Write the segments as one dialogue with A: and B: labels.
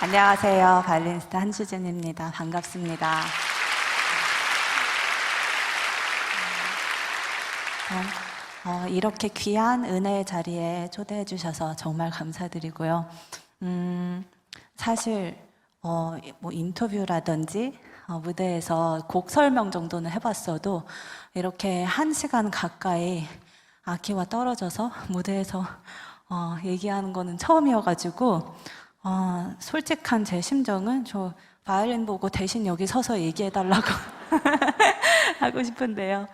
A: 안녕하세요. 바이올리니스트 한수진입니다. 반갑습니다. 이렇게 귀한 은혜의 자리에 초대해 주셔서 정말 감사드리고요. 사실 뭐 인터뷰라든지 무대에서 곡 설명 정도는 해봤어도 이렇게 1시간 가까이 아키와 떨어져서 무대에서 얘기하는 거는 처음이어가지고 솔직한 제 심정은 저 바이올린 보고 대신 여기 서서 얘기해달라고 하고 싶은데요.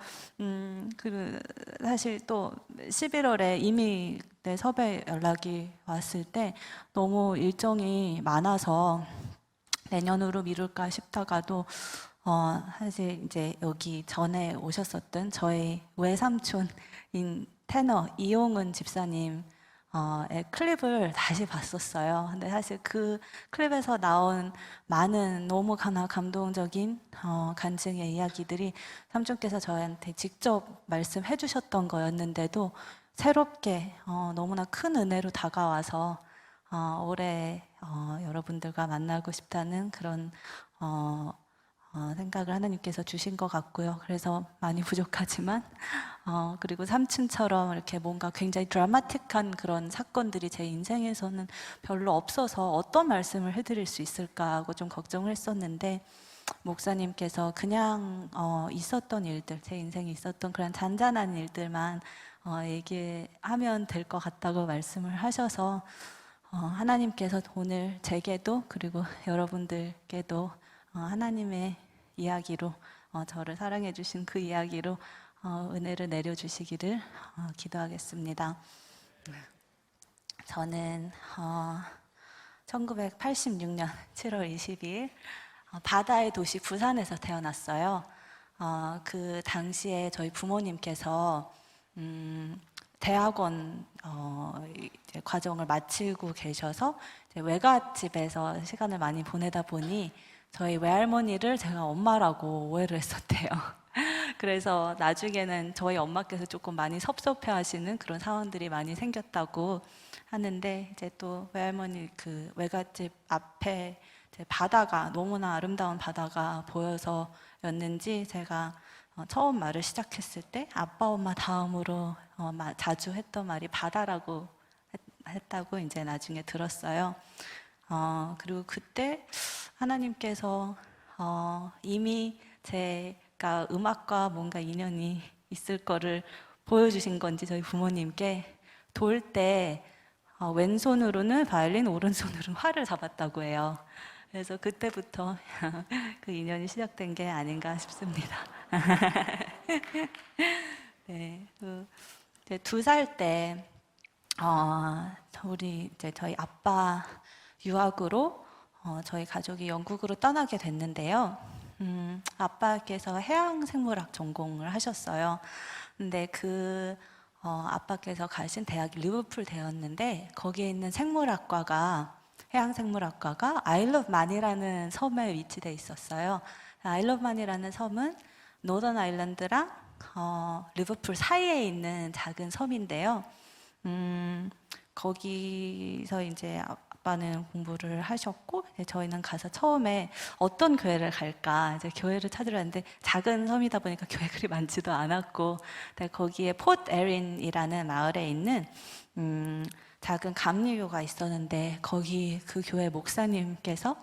A: 사실 또 11월에 이미 내 섭외 연락이 왔을 때 너무 일정이 많아서 내년으로 미룰까 싶다가도 사실 이제 여기 전에 오셨었던 저희 외삼촌인 테너 이용은 집사님 클립을 다시 봤었어요. 근데 사실 그 클립에서 나온 많은 너무 감동적인 간증의 이야기들이 삼촌께서 저한테 직접 말씀해 주셨던 거였는데도 새롭게 너무나 큰 은혜로 다가와서 올해 여러분들과 만나고 싶다는 그런 생각을 하나님께서 주신 것 같고요. 그래서 많이 부족하지만 그리고 삼촌처럼 이렇게 뭔가 굉장히 드라마틱한 그런 사건들이 제 인생에서는 별로 없어서 어떤 말씀을 해드릴 수 있을까 하고 좀 걱정을 했었는데 목사님께서 그냥 있었던 일들, 제 인생에 있었던 그런 잔잔한 일들만 얘기하면 될 것 같다고 말씀을 하셔서 하나님께서 오늘 제게도 그리고 여러분들께도 하나님의 이야기로 저를 사랑해 주신 그 이야기로 은혜를 내려주시기를 기도하겠습니다. 저는 1986년 7월 22일 바다의 도시 부산에서 태어났어요. 그 당시에 저희 부모님께서 대학원 이제 과정을 마치고 계셔서 이제 외갓집에서 시간을 많이 보내다 보니 저희 외할머니를 제가 엄마라고 오해를 했었대요. 그래서 나중에는 저희 엄마께서 조금 많이 섭섭해 하시는 그런 상황들이 많이 생겼다고 하는데 이제 또 외할머니 그 외갓집 앞에 이제 바다가 너무나 아름다운 바다가 보여서였는지 제가 처음 말을 시작했을 때 아빠 엄마 다음으로 자주 했던 말이 바다라고 했다고 이제 나중에 들었어요. 그리고 그때 하나님께서 이미 제가 음악과 뭔가 인연이 있을 거를 보여주신 건지 저희 부모님께 돌 때 왼손으로는 바이올린, 오른손으로는 활을 잡았다고 해요. 그래서 그때부터 그 인연이 시작된 게 아닌가 싶습니다. 네, 이제 2살 때 우리 이제 저희 아빠 유학으로 저희 가족이 영국으로 떠나게 됐는데요. 아빠께서 해양생물학 전공을 하셨어요. 근데 아빠께서 가신 대학이 리버풀 대였는데 거기에 있는 해양생물학과가 아일 오브 만이라는 섬에 위치돼 있었어요. 아일 오브 만이라는 섬은 노던 아일랜드랑 리버풀 사이에 있는 작은 섬인데요. 거기서 이제 아빠는 공부를 하셨고 저희는 가서 처음에 어떤 교회를 갈까 이제 교회를 찾으려 했는데 작은 섬이다 보니까 교회 그리 많지도 않았고 거기에 포트 에린이라는 마을에 있는 작은 감리교가 있었는데 거기 그 교회 목사님께서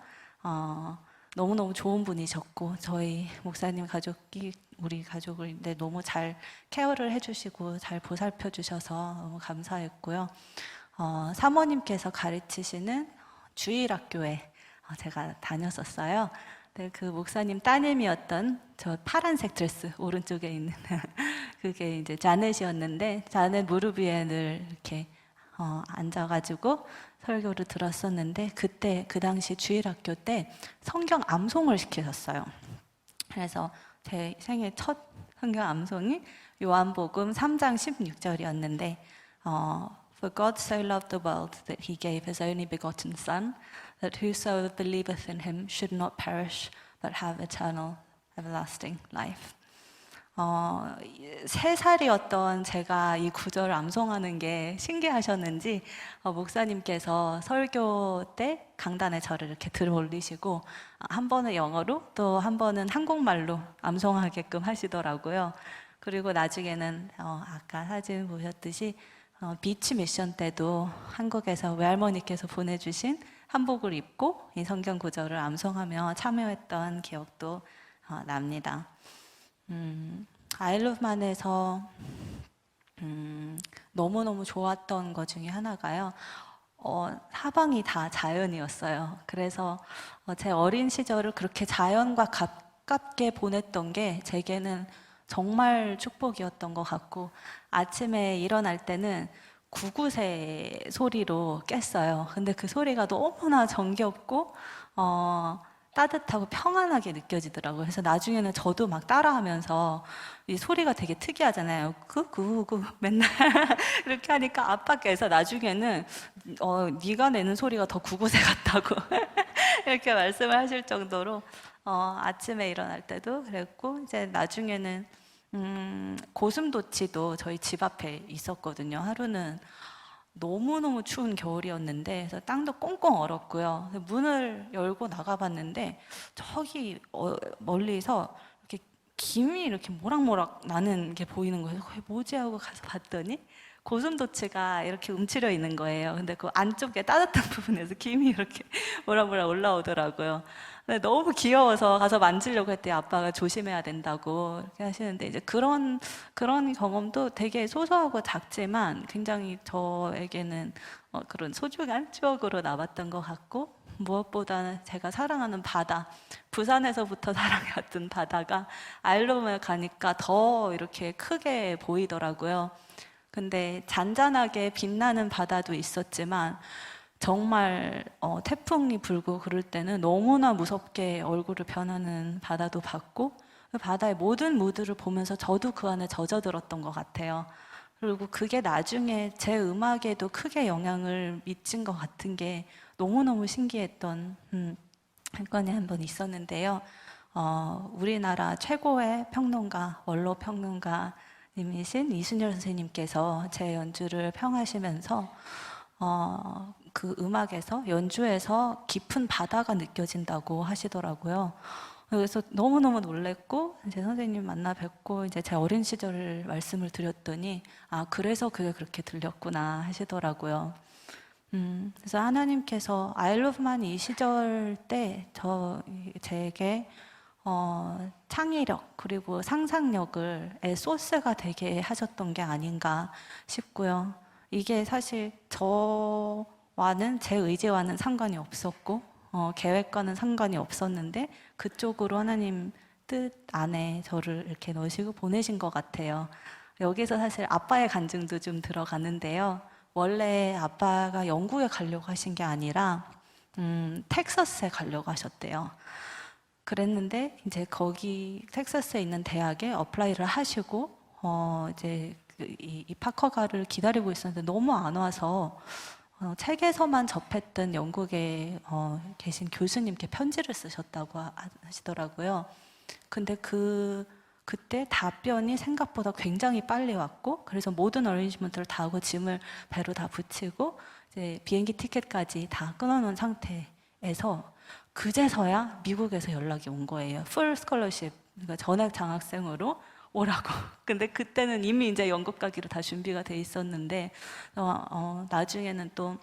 A: 너무너무 좋은 분이셨고 저희 목사님 가족이 우리 가족을 너무 잘 케어를 해주시고 잘 보살펴 주셔서 너무 감사했고요. 사모님께서 가르치시는 주일학교에 제가 다녔었어요. 그 목사님 따님이었던 저 파란색 드레스 오른쪽에 있는 그게 이제 자넷이었는데 자넷 무릎 위에 늘 이렇게 앉아가지고 설교를 들었었는데 그때 그 당시 주일학교 때 성경 암송을 시키셨어요. 그래서 제 생애 첫 성경 암송이 요한복음 3장 16절이었는데 For God so loved the world that he gave his only begotten Son, that whosoever believeth in him should not perish but have eternal everlasting life. 3살이었던 제가 이 구절을 암송하는 게 신기하셨는지 목사님께서 설교 때 강단에 저를 이렇게 들어 올리시고 한 번은 영어로 또 한 번은 한국말로 암송하게끔 하시더라고요. 그리고 나중에는 아까 사진 보셨듯이 비치 미션 때도 한국에서 외할머니께서 보내주신 한복을 입고 이 성경 구절을 암송하며 참여했던 기억도 납니다. 아일러브만에서 너무너무 좋았던 것 중에 하나가요. 사방이 다 자연이었어요. 그래서 제 어린 시절을 그렇게 자연과 가깝게 보냈던 게 제게는 정말 축복이었던 것 같고, 아침에 일어날 때는 구구새 소리로 깼어요. 근데 그 소리가 너무나 정겹고 따뜻하고 평안하게 느껴지더라고요. 그래서 나중에는 저도 막 따라하면서 이 소리가 되게 특이하잖아요. 구구구 맨날 이렇게 하니까 아빠께서 나중에는 네가 내는 소리가 더 구구새 같다고 이렇게 말씀을 하실 정도로 아침에 일어날 때도 그랬고, 이제 나중에는 고슴도치도 저희 집 앞에 있었거든요. 하루는 너무너무 추운 겨울이었는데, 그래서 땅도 꽁꽁 얼었고요. 문을 열고 나가봤는데 저기 멀리서 이렇게 김이 이렇게 모락모락 나는 게 보이는 거예요. 그게 뭐지 하고 가서 봤더니 고슴도치가 이렇게 움츠려 있는 거예요. 근데 그 안쪽에 따뜻한 부분에서 김이 이렇게 모락모락 올라오더라고요. 근데 너무 귀여워서 가서 만지려고 했더니 아빠가 조심해야 된다고 이렇게 하시는데, 이제 그런 경험도 되게 소소하고 작지만 굉장히 저에게는 그런 소중한 추억으로 남았던 것 같고, 무엇보다는 제가 사랑하는 바다, 부산에서부터 사랑해왔던 바다가 아일로브에 가니까 더 이렇게 크게 보이더라고요. 근데 잔잔하게 빛나는 바다도 있었지만 정말 태풍이 불고 그럴 때는 너무나 무섭게 얼굴을 변하는 바다도 봤고, 그 바다의 모든 무드를 보면서 저도 그 안에 젖어들었던 것 같아요. 그리고 그게 나중에 제 음악에도 크게 영향을 미친 것 같은 게 너무너무 신기했던 사건이 한 번 있었는데요. 우리나라 최고의 평론가, 원로 평론가님이신 이순열 선생님께서 제 연주를 평하시면서 그 음악에서, 연주에서 깊은 바다가 느껴진다고 하시더라고요. 그래서 너무너무 놀랬고, 이제 선생님 만나 뵙고 이제 제 어린 시절을 말씀을 드렸더니 그래서 그게 그렇게 들렸구나 하시더라고요. 그래서 하나님께서 아일로브만 이 시절 때 제게 창의력 그리고 상상력의 소스가 되게 하셨던 게 아닌가 싶고요. 이게 사실 저와는, 제 의지와는 상관이 없었고 계획과는 상관이 없었는데 그쪽으로 하나님 뜻 안에 저를 이렇게 넣으시고 보내신 것 같아요. 여기서 사실 아빠의 간증도 좀 들어가는데요. 원래 아빠가 영국에 가려고 하신 게 아니라 텍사스에 가려고 하셨대요. 그랬는데 이제 거기 텍사스에 있는 대학에 어플라이를 하시고 이제 입학 허가를 기다리고 있었는데 너무 안 와서 책에서만 접했던 영국에 계신 교수님께 편지를 쓰셨다고 하시더라고요. 근데 그때 답변이 생각보다 굉장히 빨리 왔고, 그래서 모든 어레인지먼트를 다 하고 짐을 배로 다 붙이고 이제 비행기 티켓까지 다 끊어놓은 상태에서 그제서야 미국에서 연락이 온 거예요. 풀 스콜러십, 그러니까 전액 장학생으로 오라고. 근데 그때는 이미 이제 영국 가기로 다 준비가 돼 있었는데 나중에는 또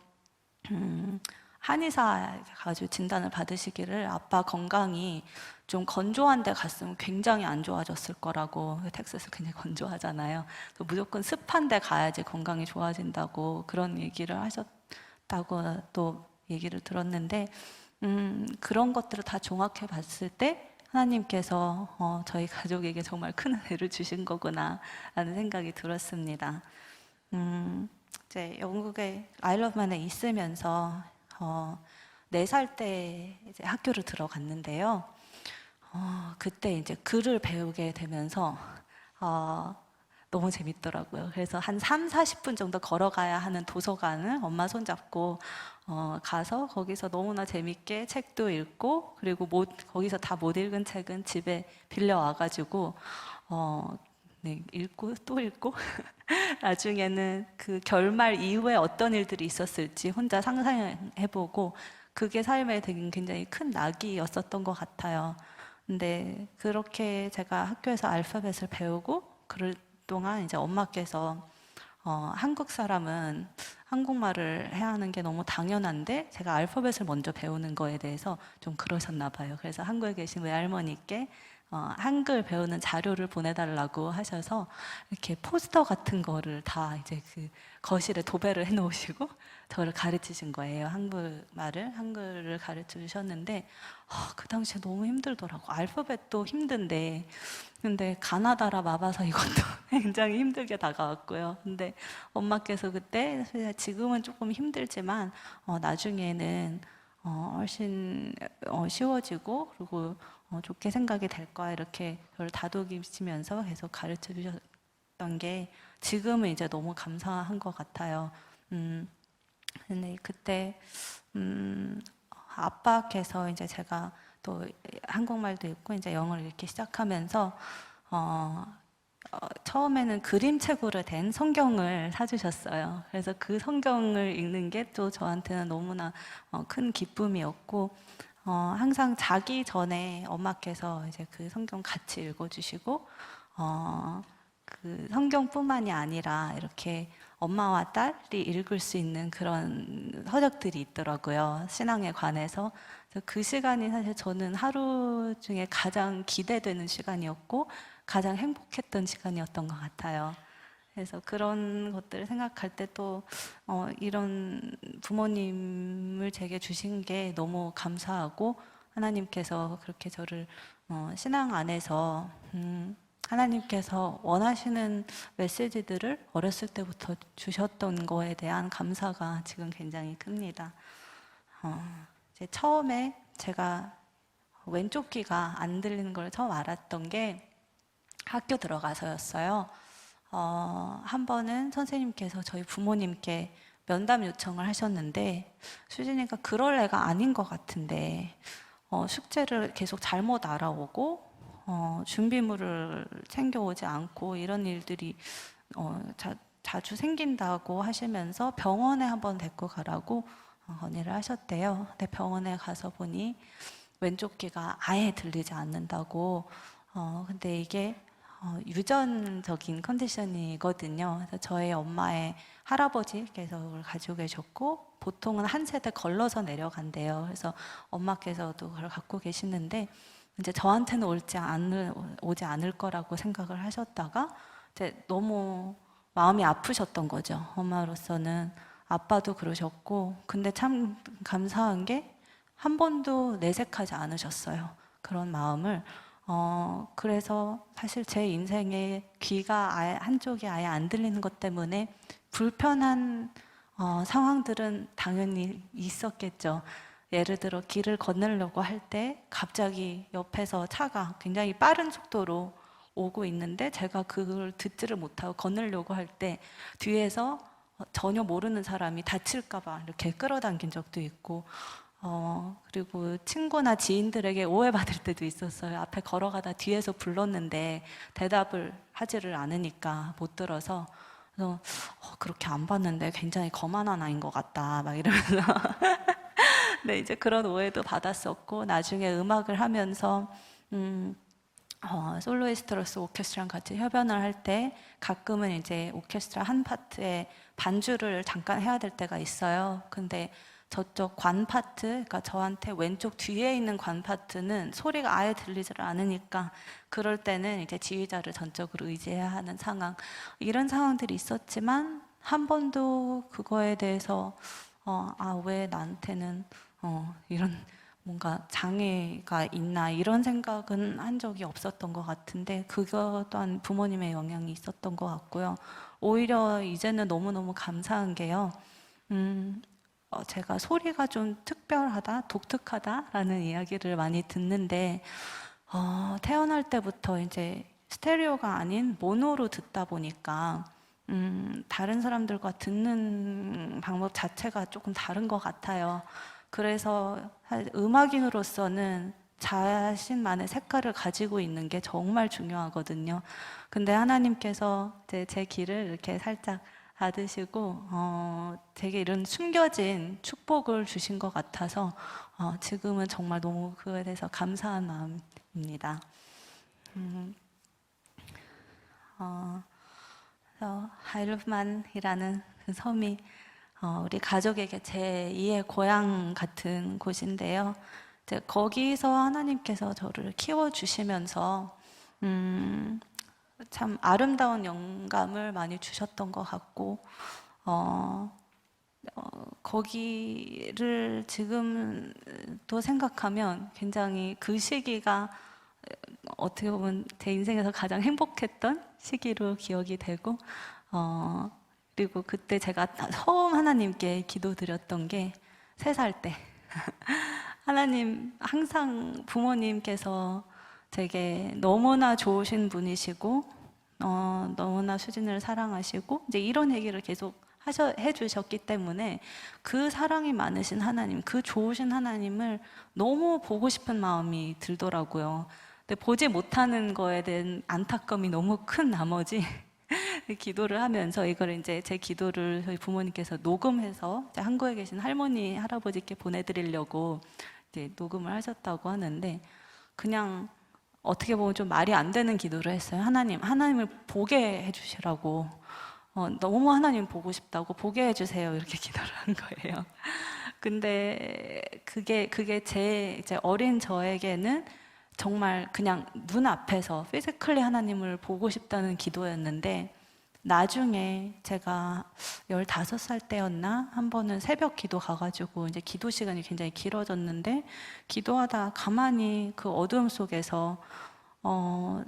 A: 한의사 가지고 진단을 받으시기를 아빠 건강이 좀 건조한 데 갔으면 굉장히 안 좋아졌을 거라고. 텍사스 굉장히 건조하잖아요. 무조건 습한 데 가야지 건강이 좋아진다고 그런 얘기를 하셨다고 또 얘기를 들었는데, 그런 것들을 다 종합해 봤을 때 하나님께서 저희 가족에게 정말 큰 은혜를 주신 거구나 라는 생각이 들었습니다. 이제 영국에 아일러브만에 있으면서 4살 때 이제 학교를 들어갔는데요. 그때 이제 글을 배우게 되면서 너무 재밌더라고요. 그래서 한 40분 정도 걸어가야 하는 도서관을 엄마 손잡고 가서 거기서 너무나 재밌게 책도 읽고, 그리고 거기서 다 못 읽은 책은 집에 빌려 와가지고 네, 읽고 또 읽고 나중에는 그 결말 이후에 어떤 일들이 있었을지 혼자 상상해보고 그게 삶에 되게 굉장히 큰 낙이었었던 것 같아요. 근데 그렇게 제가 학교에서 알파벳을 배우고 그럴 동안 이제 엄마께서 한국 사람은 한국말을 해야 하는 게 너무 당연한데 제가 알파벳을 먼저 배우는 거에 대해서 좀 그러셨나 봐요. 그래서 한국에 계신 외할머니께 한글 배우는 자료를 보내달라고 하셔서 이렇게 포스터 같은 거를 다 이제 그 거실에 도배를 해놓으시고 저를 가르치신 거예요. 한글을 가르쳐 주셨는데 그 당시에 너무 힘들더라고. 알파벳도 힘든데 근데 가나다라 마바사 이것도 굉장히 힘들게 다가왔고요. 근데 엄마께서 그때 지금은 조금 힘들지만 나중에는 훨씬 쉬워지고 그리고 좋게 생각이 될 거야 이렇게 저를 다독이시면서 계속 가르쳐 주셨던 게 지금은 이제 너무 감사한 것 같아요. 근데 그때 아빠께서 이제 제가 또 한국말도 읽고 이제 영어를 읽기 시작하면서 처음에는 그림책으로 된 성경을 사주셨어요. 그래서 그 성경을 읽는 게 또 저한테는 너무나 큰 기쁨이었고 항상 자기 전에 엄마께서 이제 그 성경 같이 읽어주시고 그 성경뿐만이 아니라 이렇게 엄마와 딸이 읽을 수 있는 그런 서적들이 있더라고요. 신앙에 관해서. 그래서 그 시간이 사실 저는 하루 중에 가장 기대되는 시간이었고 가장 행복했던 시간이었던 것 같아요. 그래서 그런 것들을 생각할 때 또 이런 부모님을 제게 주신 게 너무 감사하고 하나님께서 그렇게 저를 신앙 안에서 하나님께서 원하시는 메시지들을 어렸을 때부터 주셨던 거에 대한 감사가 지금 굉장히 큽니다. 이제 처음에 제가 왼쪽 귀가 안 들리는 걸 처음 알았던 게 학교 들어가서였어요. 한 번은 선생님께서 저희 부모님께 면담 요청을 하셨는데 수진이가 그럴 애가 아닌 것 같은데 숙제를 계속 잘못 알아오고 준비물을 챙겨오지 않고 이런 일들이 자주 생긴다고 하시면서 병원에 한번 데리고 가라고 건의를 하셨대요. 근데 병원에 가서 보니 왼쪽 귀가 아예 들리지 않는다고. 근데 이게 유전적인 컨디션이거든요. 그래서 저희 엄마의 할아버지께서 그걸 가지고 계셨고 보통은 한 세대 걸러서 내려간대요. 그래서 엄마께서도 그걸 갖고 계시는데 이제 저한테는 오지 않을 거라고 생각을 하셨다가 이제 너무 마음이 아프셨던 거죠. 엄마로서는. 아빠도 그러셨고 근데 참 감사한 게 한 번도 내색하지 않으셨어요. 그런 마음을. 그래서 사실 제 인생에 귀가 아예 한쪽이 아예 안 들리는 것 때문에 불편한 상황들은 당연히 있었겠죠. 예를 들어 길을 건너려고 할 때 갑자기 옆에서 차가 굉장히 빠른 속도로 오고 있는데 제가 그걸 듣지를 못하고 건너려고 할 때 뒤에서 전혀 모르는 사람이 다칠까봐 이렇게 끌어당긴 적도 있고 그리고 친구나 지인들에게 오해받을 때도 있었어요. 앞에 걸어가다 뒤에서 불렀는데 대답을 하지를 않으니까 못 들어서 그래서 그렇게 안 봤는데 굉장히 거만한 아이인 것 같다 막 이러면서 네, 이제 그런 오해도 받았었고 나중에 음악을 하면서 솔로이스트로서 오케스트라랑 같이 협연을 할 때 가끔은 이제 오케스트라 한 파트에 반주를 잠깐 해야 될 때가 있어요. 근데 저쪽 관 파트, 그러니까 저한테 왼쪽 뒤에 있는 관 파트는 소리가 아예 들리질 않으니까 그럴 때는 이제 지휘자를 전적으로 의지해야 하는 상황. 이런 상황들이 있었지만 한 번도 그거에 대해서 왜 나한테는 이런 뭔가 장애가 있나 이런 생각은 한 적이 없었던 것 같은데 그거 또한 부모님의 영향이 있었던 것 같고요. 오히려 이제는 너무너무 감사한 게요. 제가 소리가 좀 특별하다, 독특하다라는 이야기를 많이 듣는데 태어날 때부터 이제 스테레오가 아닌 모노로 듣다 보니까 다른 사람들과 듣는 방법 자체가 조금 다른 것 같아요. 그래서 음악인으로서는 자신만의 색깔을 가지고 있는 게 정말 중요하거든요. 근데 하나님께서 제 길을 이렇게 살짝 받으시고 되게 이런 숨겨진 축복을 주신 것 같아서 지금은 정말 너무 그거에 대해서 감사한 마음입니다. 그래서 하일루만이라는 그 섬이 우리 가족에게 제2의 고향 같은 곳인데요. 이제 거기서 하나님께서 저를 키워주시면서 참 아름다운 영감을 많이 주셨던 것 같고 거기를 지금도 생각하면 굉장히 그 시기가 어떻게 보면 제 인생에서 가장 행복했던 시기로 기억이 되고 그리고 그때 제가 처음 하나님께 기도드렸던 게 3살 때 하나님 항상 부모님께서 되게 너무나 좋으신 분이시고 너무나 수진을 사랑하시고 이제 이런 얘기를 계속 해주셨기 때문에 그 사랑이 많으신 하나님, 그 좋으신 하나님을 너무 보고 싶은 마음이 들더라고요. 근데 보지 못하는 거에 대한 안타까움이 너무 큰 나머지 기도를 하면서 이걸 이제 제 기도를 저희 부모님께서 녹음해서 이제 한국에 계신 할머니, 할아버지께 보내드리려고 이제 녹음을 하셨다고 하는데 그냥 어떻게 보면 좀 말이 안 되는 기도를 했어요. 하나님을 보게 해주시라고. 너무 하나님 보고 싶다고 보게 해주세요. 이렇게 기도를 한 거예요. 근데 그게 제 이제 어린 저에게는 정말 그냥 눈앞에서 피지컬리 하나님을 보고 싶다는 기도였는데 나중에 제가 15살 때였나? 한 번은 새벽 기도 가가지고 이제 기도 시간이 굉장히 길어졌는데 기도하다 가만히 그 어두움 속에서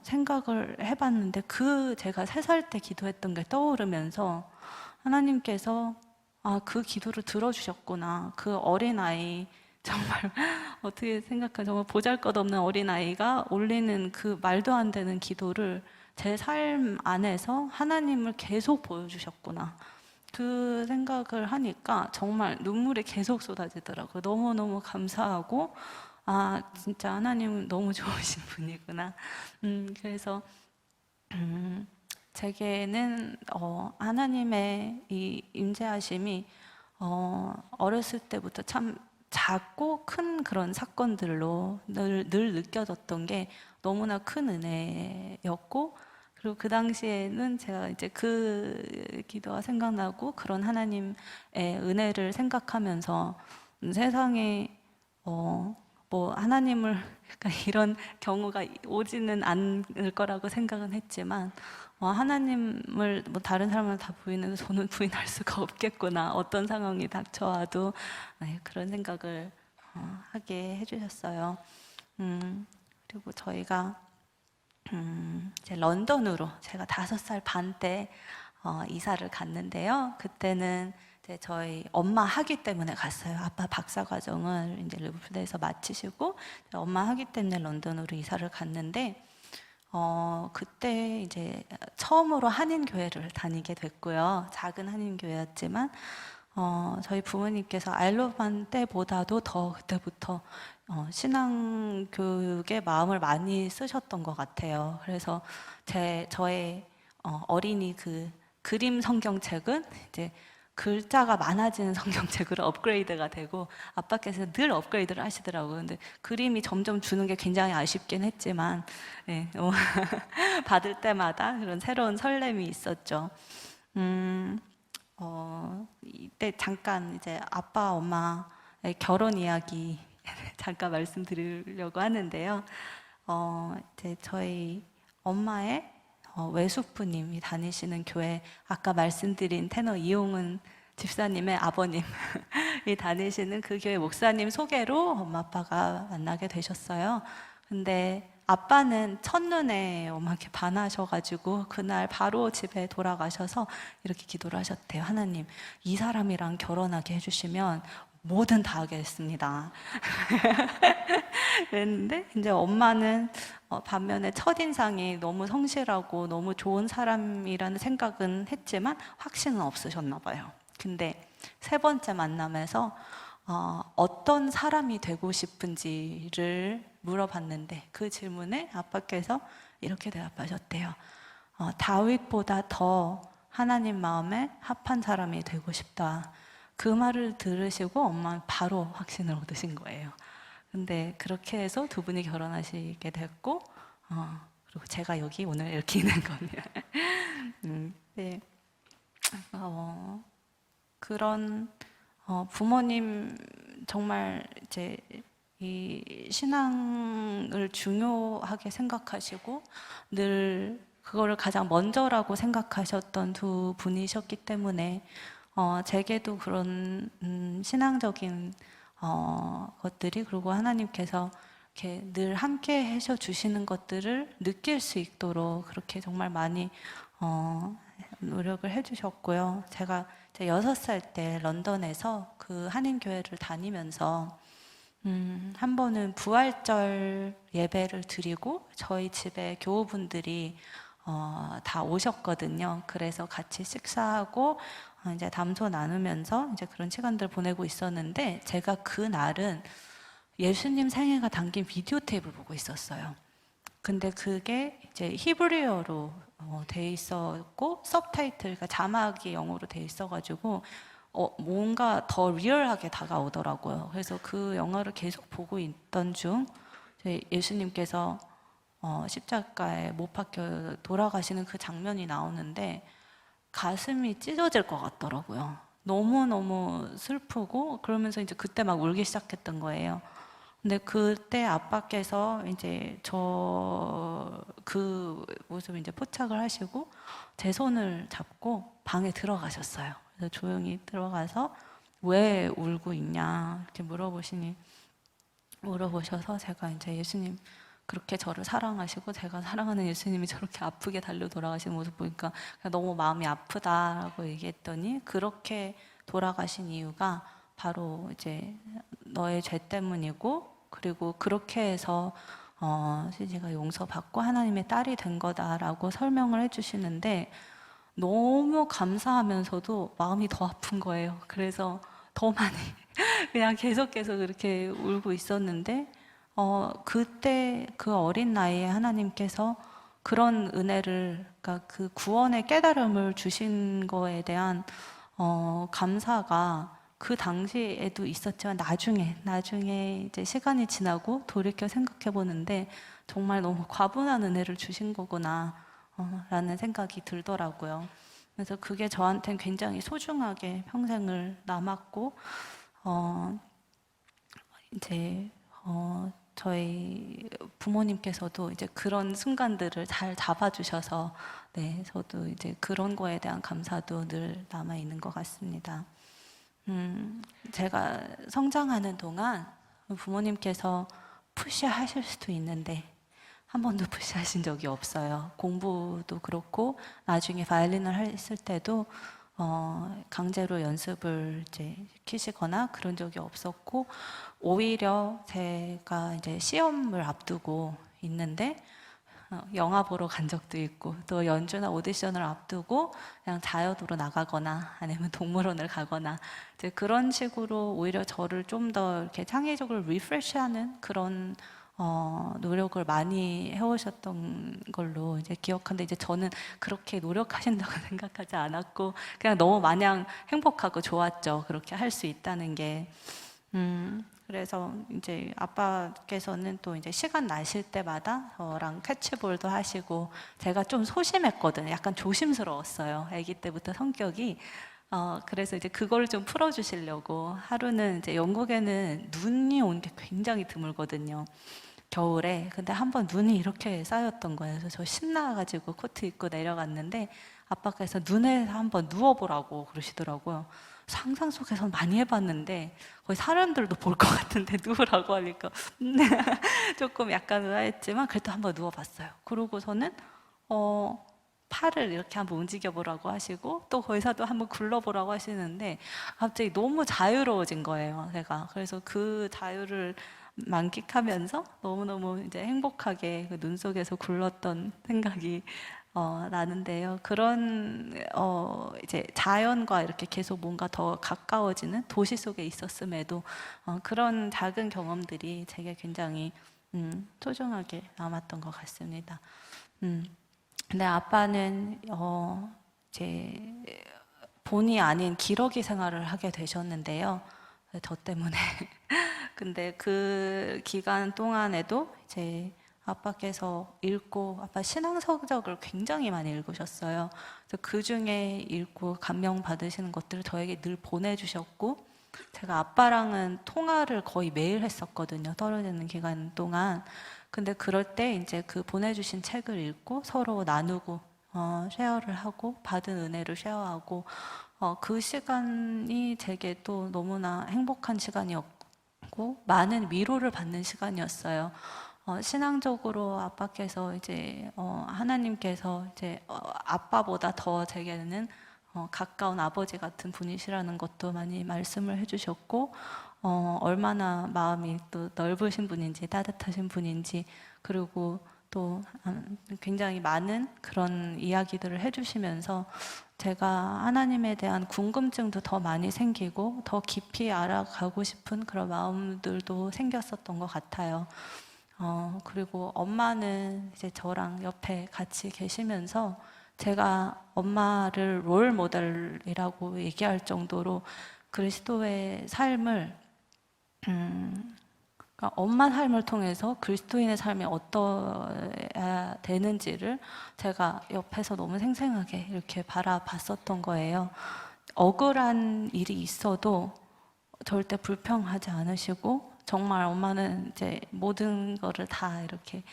A: 생각을 해봤는데 제가 3살 때 기도했던 게 떠오르면서 하나님께서 그 기도를 들어주셨구나. 그 어린아이 정말 어떻게 생각하면 정말 보잘것없는 어린아이가 올리는 그 말도 안 되는 기도를 제 삶 안에서 하나님을 계속 보여주셨구나. 그 생각을 하니까 정말 눈물이 계속 쏟아지더라고요. 너무너무 감사하고 진짜 하나님은 너무 좋으신 분이구나. 그래서 제게는 하나님의 이 임재하심이 어렸을 때부터 참 작고 큰 그런 사건들로 늘 느껴졌던 게 너무나 큰 은혜였고 그리고 그 당시에는 제가 이제 그 기도가 생각나고 그런 하나님의 은혜를 생각하면서 세상에 뭐 하나님을 그러니까 이런 경우가 오지는 않을 거라고 생각은 했지만 하나님을 뭐 다른 사람을 다 부인해도 저는 부인할 수가 없겠구나. 어떤 상황이 닥쳐와도 그런 생각을 하게 해주셨어요. 그리고 저희가 이제 런던으로 제가 5살 반 때 이사를 갔는데요. 그때는 이제 저희 엄마 학위 때문에 갔어요. 아빠 박사 과정을 이제 리버풀에서 마치시고 엄마 학위 때문에 런던으로 이사를 갔는데 그때 이제 처음으로 한인교회를 다니게 됐고요. 작은 한인교회였지만 저희 부모님께서 아일러반 때보다도 더 그때부터 신앙교육에 마음을 많이 쓰셨던 것 같아요. 그래서 저의 어린이 그 그림 성경책은 이제 글자가 많아지는 성경책으로 업그레이드가 되고 아빠께서 늘 업그레이드를 하시더라고요. 근데 그림이 점점 주는 게 굉장히 아쉽긴 했지만 받을 때마다 그런 새로운 설렘이 있었죠. 이때 잠깐 이제 아빠 엄마의 결혼 이야기 잠깐 말씀드리려고 하는데요. 이제 저희 엄마의 외숙부님이 다니시는 교회 아까 말씀드린 테너 이용은 집사님의 아버님이 다니시는 그 교회 목사님 소개로 엄마 아빠가 만나게 되셨어요. 근데 아빠는 첫눈에 엄마께 반하셔가지고 그날 바로 집에 돌아가셔서 이렇게 기도를 하셨대요. 하나님, 이 사람이랑 결혼하게 해주시면 뭐든 다 하겠습니다. 그랬는데 이제 엄마는 반면에 첫인상이 너무 성실하고 너무 좋은 사람이라는 생각은 했지만 확신은 없으셨나 봐요. 근데 3번째 만남에서 어떤 사람이 되고 싶은지를 물어봤는데 그 질문에 아빠께서 이렇게 대답하셨대요. 다윗보다 더 하나님 마음에 합한 사람이 되고 싶다. 그 말을 들으시고 엄마는 바로 확신을 얻으신 거예요. 근데 그렇게 해서 두 분이 결혼하시게 됐고, 그리고 제가 여기 오늘 이렇게 있는 겁니다. 네. 그런 부모님 정말 이제 이 신앙을 중요하게 생각하시고 늘 그거를 가장 먼저라고 생각하셨던 두 분이셨기 때문에 제게도 그런 신앙적인 것들이, 그리고 하나님께서 이렇게 늘 함께 해줘 주시는 것들을 느낄 수 있도록 그렇게 정말 많이 노력을 해주셨고요. 제가 이제 6살 때 런던에서 그 한인교회를 다니면서 한 번은 부활절 예배를 드리고 저희 집에 교우분들이 다 오셨거든요. 그래서 같이 식사하고 이제 담소 나누면서 이제 그런 시간들 보내고 있었는데, 제가 그 날은 예수님 생애가 담긴 비디오 테이프를 보고 있었어요. 근데 그게 이제 히브리어로 돼 있었고 서브타이틀, 그러니까 자막이 영어로 돼 있어가지고 뭔가 더 리얼하게 다가오더라고요. 그래서 그 영화를 계속 보고 있던 중 예수님께서 십자가에 못 박혀 돌아가시는 그 장면이 나오는데 가슴이 찢어질 것 같더라고요. 너무너무 슬프고, 그러면서 이제 그때 막 울기 시작했던 거예요. 근데 그때 아빠께서 이제 저 그 모습을 이제 포착을 하시고 제 손을 잡고 방에 들어가셨어요. 그래서 조용히 들어가서 왜 울고 있냐 이렇게 물어보셔서 제가 이제 예수님 그렇게 저를 사랑하시고 제가 사랑하는 예수님이 저렇게 아프게 달려 돌아가시는 모습 보니까 너무 마음이 아프다라고 얘기했더니, 그렇게 돌아가신 이유가 바로 이제 너의 죄 때문이고, 그리고 그렇게 해서 시지가 용서받고 하나님의 딸이 된 거다라고 설명을 해주시는데 너무 감사하면서도 마음이 더 아픈 거예요. 그래서 더 많이 그냥 계속 그렇게 울고 있었는데, 그때 그 어린 나이에 하나님께서 그런 은혜를, 그러니까 그 구원의 깨달음을 주신 거에 대한 감사가 그 당시에도 있었지만 나중에 이제 시간이 지나고 돌이켜 생각해 보는데 정말 너무 과분한 은혜를 주신 거구나 라는 생각이 들더라고요. 그래서 그게 저한테는 굉장히 소중하게 평생을 남았고, 이제 저희 부모님께서도 이제 그런 순간들을 잘 잡아주셔서, 네, 저도 이제 그런 거에 대한 감사도 늘 남아 있는 것 같습니다. 제가 성장하는 동안 부모님께서 푸시하실 수도 있는데 한 번도 푸시하신 적이 없어요. 공부도 그렇고 나중에 바이올린을 했을 때도 강제로 연습을 이제 시키시거나 그런 적이 없었고, 오히려 제가 이제 시험을 앞두고 있는데 영화 보러 간 적도 있고, 또 연주나 오디션을 앞두고 그냥 자연으로 나가거나 아니면 동물원을 가거나 이제 그런 식으로 오히려 저를 좀 더 이렇게 창의적으로 리프레시하는 그런 노력을 많이 해오셨던 걸로 이제 기억하는데, 이제 저는 그렇게 노력하신다고 생각하지 않았고 그냥 너무 마냥 행복하고 좋았죠. 그렇게 할 수 있다는 게. 그래서 이제 아빠께서는 또 이제 시간 나실 때마다 저랑 캐치볼도 하시고, 제가 좀 소심했거든요. 약간 조심스러웠어요. 아기 때부터 성격이. 그래서 이제 그걸 좀 풀어주시려고, 하루는 이제 영국에는 눈이 온 게 굉장히 드물거든요. 겨울에. 근데 한번 눈이 이렇게 쌓였던 거예요. 그래서 저 신나가지고 코트 입고 내려갔는데 아빠께서 눈에 한번 누워보라고 그러시더라고요. 상상 속에서 많이 해봤는데 거의 사람들도 볼 것 같은데 누우라고 하니까 조금 약간 의아했지만 그래도 한번 누워봤어요. 그러고서는 팔을 이렇게 한번 움직여보라고 하시고 또 거기서도 한번 굴러보라고 하시는데 갑자기 너무 자유로워진 거예요, 제가. 그래서 그 자유를 만끽하면서 너무너무 이제 행복하게 그 눈 속에서 굴렀던 생각이 나는데요. 그런 이제 자연과 이렇게 계속 뭔가 더 가까워지는 도시 속에 있었음에도 그런 작은 경험들이 제게 굉장히 소중하게 남았던 것 같습니다. 근데 아빠는 제 본의 아닌 기러기 생활을 하게 되셨는데요. 저 때문에. 근데 그 기간 동안에도 이제 아빠께서 아빠 신앙 서적을 굉장히 많이 읽으셨어요. 그래서 그 중에 읽고 감명 받으시는 것들을 저에게 늘 보내주셨고, 제가 아빠랑은 통화를 거의 매일 했었거든요. 떨어져 있는 기간 동안. 근데 그럴 때 이제 그 보내주신 책을 읽고 서로 나누고, 쉐어를 하고, 받은 은혜를 쉐어하고, 그 시간이 제게 또 너무나 행복한 시간이었고, 많은 위로를 받는 시간이었어요. 신앙적으로 아빠께서 이제, 하나님께서 이제, 아빠보다 더 제게는 가까운 아버지 같은 분이시라는 것도 많이 말씀을 해주셨고, 얼마나 마음이 또 넓으신 분인지, 따뜻하신 분인지, 그리고 또 굉장히 많은 그런 이야기들을 해주시면서 제가 하나님에 대한 궁금증도 더 많이 생기고 더 깊이 알아가고 싶은 그런 마음들도 생겼었던 것 같아요. 그리고 엄마는 이제 저랑 옆에 같이 계시면서 제가 엄마를 롤 모델이라고 얘기할 정도로 그리스도의 삶을 그러니까 엄마 삶을 통해서 그리스도인의 삶이 어떠해야 되는지를 제가 옆에서 너무 생생하게 이렇게 바라봤었던 거예요. 억울한 일이 있어도 절대 불평하지 않으시고, 정말 엄마는 이제 모든 거를 다 이렇게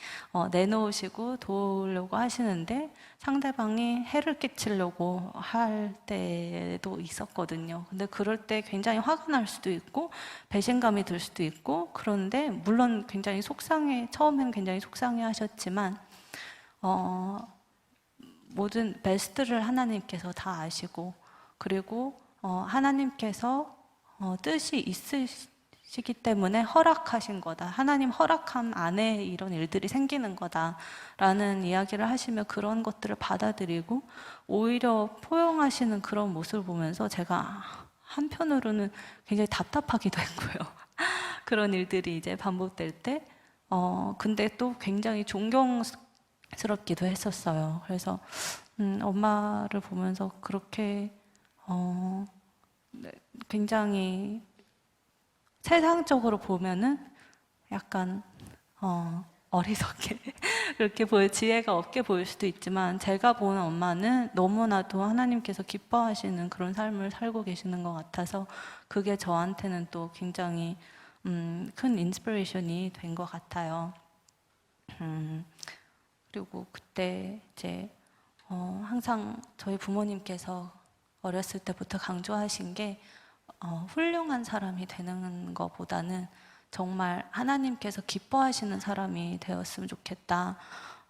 A: 내놓으시고 도우려고 하시는데, 상대방이 해를 끼치려고 할 때도 있었거든요. 근데 그럴 때 굉장히 화가 날 수도 있고 배신감이 들 수도 있고, 그런데 물론 굉장히 처음에는 굉장히 속상해 하셨지만 모든 베스트를 하나님께서 다 아시고, 그리고 하나님께서 뜻이 있으시기 때문에 허락하신 거다. 하나님 허락함 안에 이런 일들이 생기는 거다라는 이야기를 하시며 그런 것들을 받아들이고 오히려 포용하시는 그런 모습을 보면서 제가 한편으로는 굉장히 답답하기도 했고요. 그런 일들이 이제 반복될 때, 근데 또 굉장히 존경스럽기도 했었어요. 그래서 엄마를 보면서 그렇게 굉장히 세상적으로 보면은 약간 어리석게 그렇게 지혜가 없게 보일 수도 있지만, 제가 보는 엄마는 너무나도 하나님께서 기뻐하시는 그런 삶을 살고 계시는 것 같아서 그게 저한테는 또 굉장히 큰 인스피레이션이 된 것 같아요. 그리고 그때 이제 항상 저희 부모님께서 어렸을 때부터 강조하신 게 훌륭한 사람이 되는 것보다는 정말 하나님께서 기뻐하시는 사람이 되었으면 좋겠다.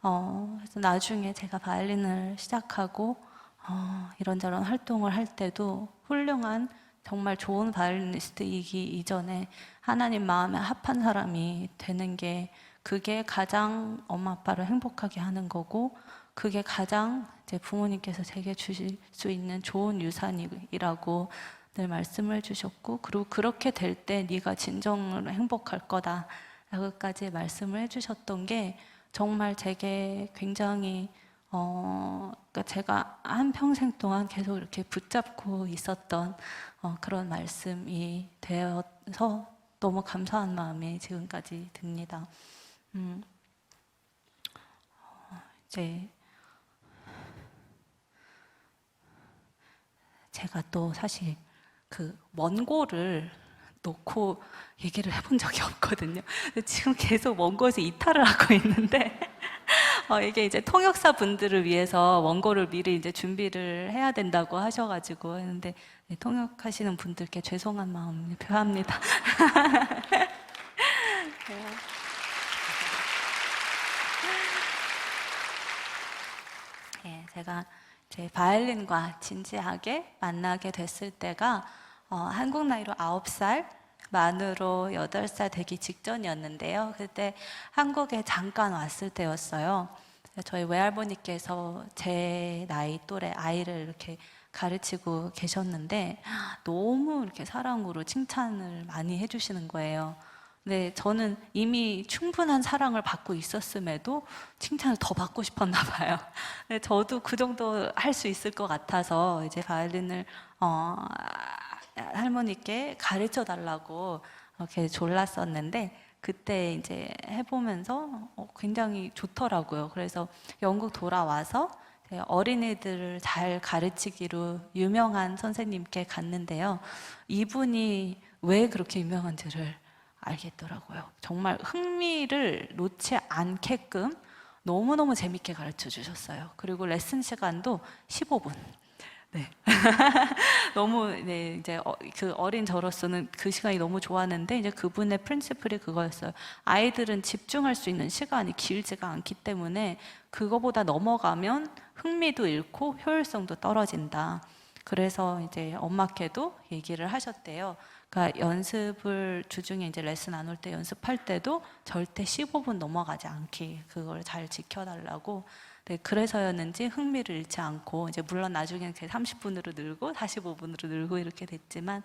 A: 그래서 나중에 제가 바이올린을 시작하고 이런저런 활동을 할 때도 훌륭한 정말 좋은 바이올리니스트이기 이전에 하나님 마음에 합한 사람이 되는 게, 그게 가장 엄마 아빠를 행복하게 하는 거고, 그게 가장 이제 부모님께서 제게 주실 수 있는 좋은 유산이라고 늘 말씀을 주셨고, 그리고 그렇게 될 때 네가 진정으로 행복할 거다 라고까지 말씀을 해주셨던 게 정말 제게 굉장히 그러니까 제가 한평생 동안 계속 이렇게 붙잡고 있었던 그런 말씀이 되어서 너무 감사한 마음이 지금까지 듭니다. 이제 제가 또 사실 그 원고를 놓고 얘기를 해본 적이 없거든요. 지금 계속 원고에서 이탈을 하고 있는데 이게 이제 통역사 분들을 위해서 원고를 미리 이제 준비를 해야 된다고 하셔가지고 했는데, 네, 통역하시는 분들께 죄송한 마음 표합니다. 네, 제가 제 바이올린과 진지하게 만나게 됐을 때가 한국 나이로 9살, 만으로 8살 되기 직전이었는데요. 그때 한국에 잠깐 왔을 때였어요. 저희 외할머니께서 제 나이 또래 아이를 이렇게 가르치고 계셨는데 너무 이렇게 사랑으로 칭찬을 많이 해주시는 거예요. 네, 저는 이미 충분한 사랑을 받고 있었음에도 칭찬을 더 받고 싶었나 봐요. 네, 저도 그 정도 할 수 있을 것 같아서 이제 바이올린을 할머니께 가르쳐 달라고 이렇게 졸랐었는데 그때 이제 해보면서 굉장히 좋더라고요. 그래서 영국 돌아와서 어린이들을 잘 가르치기로 유명한 선생님께 갔는데요. 이분이 왜 그렇게 유명한지를 알겠더라고요. 정말 흥미를 놓지 않게끔 너무너무 재밌게 가르쳐 주셨어요. 그리고 레슨 시간도 15분. 네. 너무, 네, 이제 그 어린 저로서는 그 시간이 너무 좋았는데, 이제 그분의 프린시플이 그거였어요. 아이들은 집중할 수 있는 시간이 길지가 않기 때문에 그거보다 넘어가면 흥미도 잃고 효율성도 떨어진다. 그래서 이제 엄마께도 얘기를 하셨대요. 그러니까 연습을 주중에 이제 레슨 안 올 때 연습할 때도 절대 15분 넘어가지 않게 그걸 잘 지켜달라고. 네, 그래서였는지 흥미를 잃지 않고 이제 물론 나중에는 30분으로 늘고 45분으로 늘고 이렇게 됐지만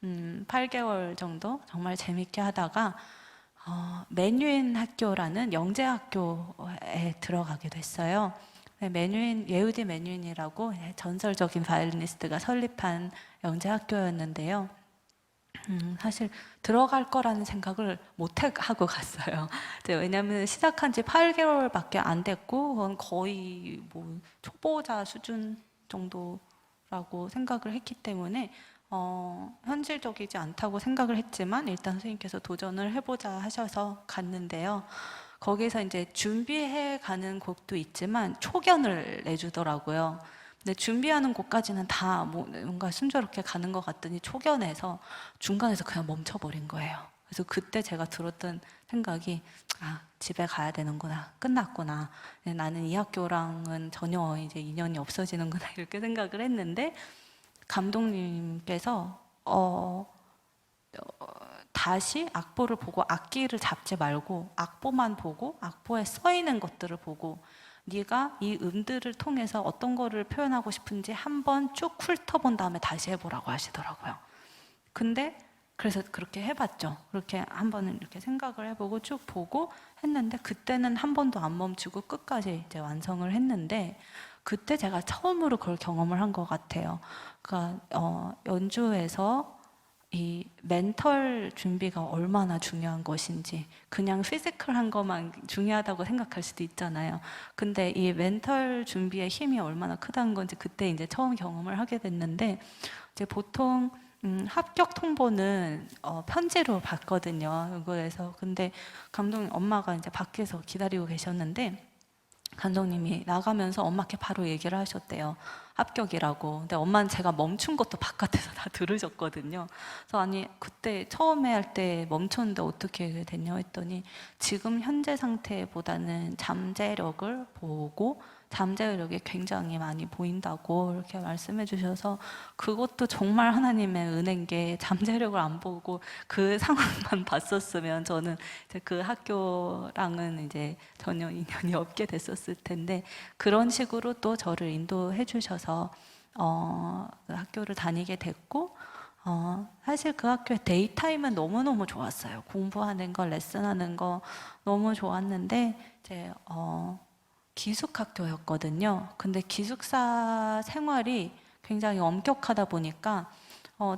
A: 8개월 정도 정말 재밌게 하다가 메뉴인 학교라는 영재학교에 들어가게 됐어요. 네, 예우디 메뉴인이라고 전설적인 바이올리니스트가 설립한 영재학교였는데요. 사실 들어갈 거라는 생각을 못 하고 갔어요. 왜냐하면 시작한 지 8개월밖에 안 됐고 그건 거의 뭐 초보자 수준 정도라고 생각을 했기 때문에 현실적이지 않다고 생각을 했지만 일단 선생님께서 도전을 해보자 하셔서 갔는데요. 거기서 이제 준비해 가는 곡도 있지만 초견을 내주더라고요. 근데 준비하는 곡까지는 다 뭔가 순조롭게 가는 것 같더니 초견에서 중간에서 그냥 멈춰버린 거예요. 그래서 그때 제가 들었던 생각이 집에 가야 되는구나, 끝났구나. 나는 이 학교랑은 전혀 이제 인연이 없어지는구나 이렇게 생각을 했는데 감독님께서 다시 악보를 보고 악기를 잡지 말고 악보만 보고 악보에 써 있는 것들을 보고 네가 이 음들을 통해서 어떤 거를 표현하고 싶은지 한번 쭉 훑어본 다음에 다시 해보라고 하시더라고요. 근데 그래서 그렇게 해봤죠. 그렇게 한번은 이렇게 생각을 해보고 쭉 보고 했는데 그때는 한 번도 안 멈추고 끝까지 이제 완성을 했는데 그때 제가 처음으로 그걸 경험을 한 것 같아요. 그러니까 연주에서 이 멘털 준비가 얼마나 중요한 것인지 그냥 피지컬한 것만 중요하다고 생각할 수도 있잖아요. 근데 이 멘털 준비의 힘이 얼마나 크다는 건지 그때 이제 처음 경험을 하게 됐는데 이제 보통 합격 통보는 편지로 받거든요. 그래서 근데 감독님 엄마가 이제 밖에서 기다리고 계셨는데 감독님이 나가면서 엄마께 바로 얘기를 하셨대요. 합격이라고. 근데 엄마는 제가 멈춘 것도 바깥에서 다 들으셨거든요. 그래서 아니 그때 처음에 할 때 멈췄는데 어떻게 됐냐 했더니 지금 현재 상태보다는 잠재력을 보고 잠재력이 굉장히 많이 보인다고 이렇게 말씀해 주셔서 그것도 정말 하나님의 은혜인 게 잠재력을 안 보고 그 상황만 봤었으면 저는 이제 그 학교랑은 이제 전혀 인연이 없게 됐었을 텐데 그런 식으로 또 저를 인도해 주셔서 그 학교를 다니게 됐고 사실 그 학교의 데이타임은 너무너무 좋았어요. 공부하는 거, 레슨하는 거 너무 좋았는데 이제 기숙학교였거든요. 근데 기숙사 생활이 굉장히 엄격하다 보니까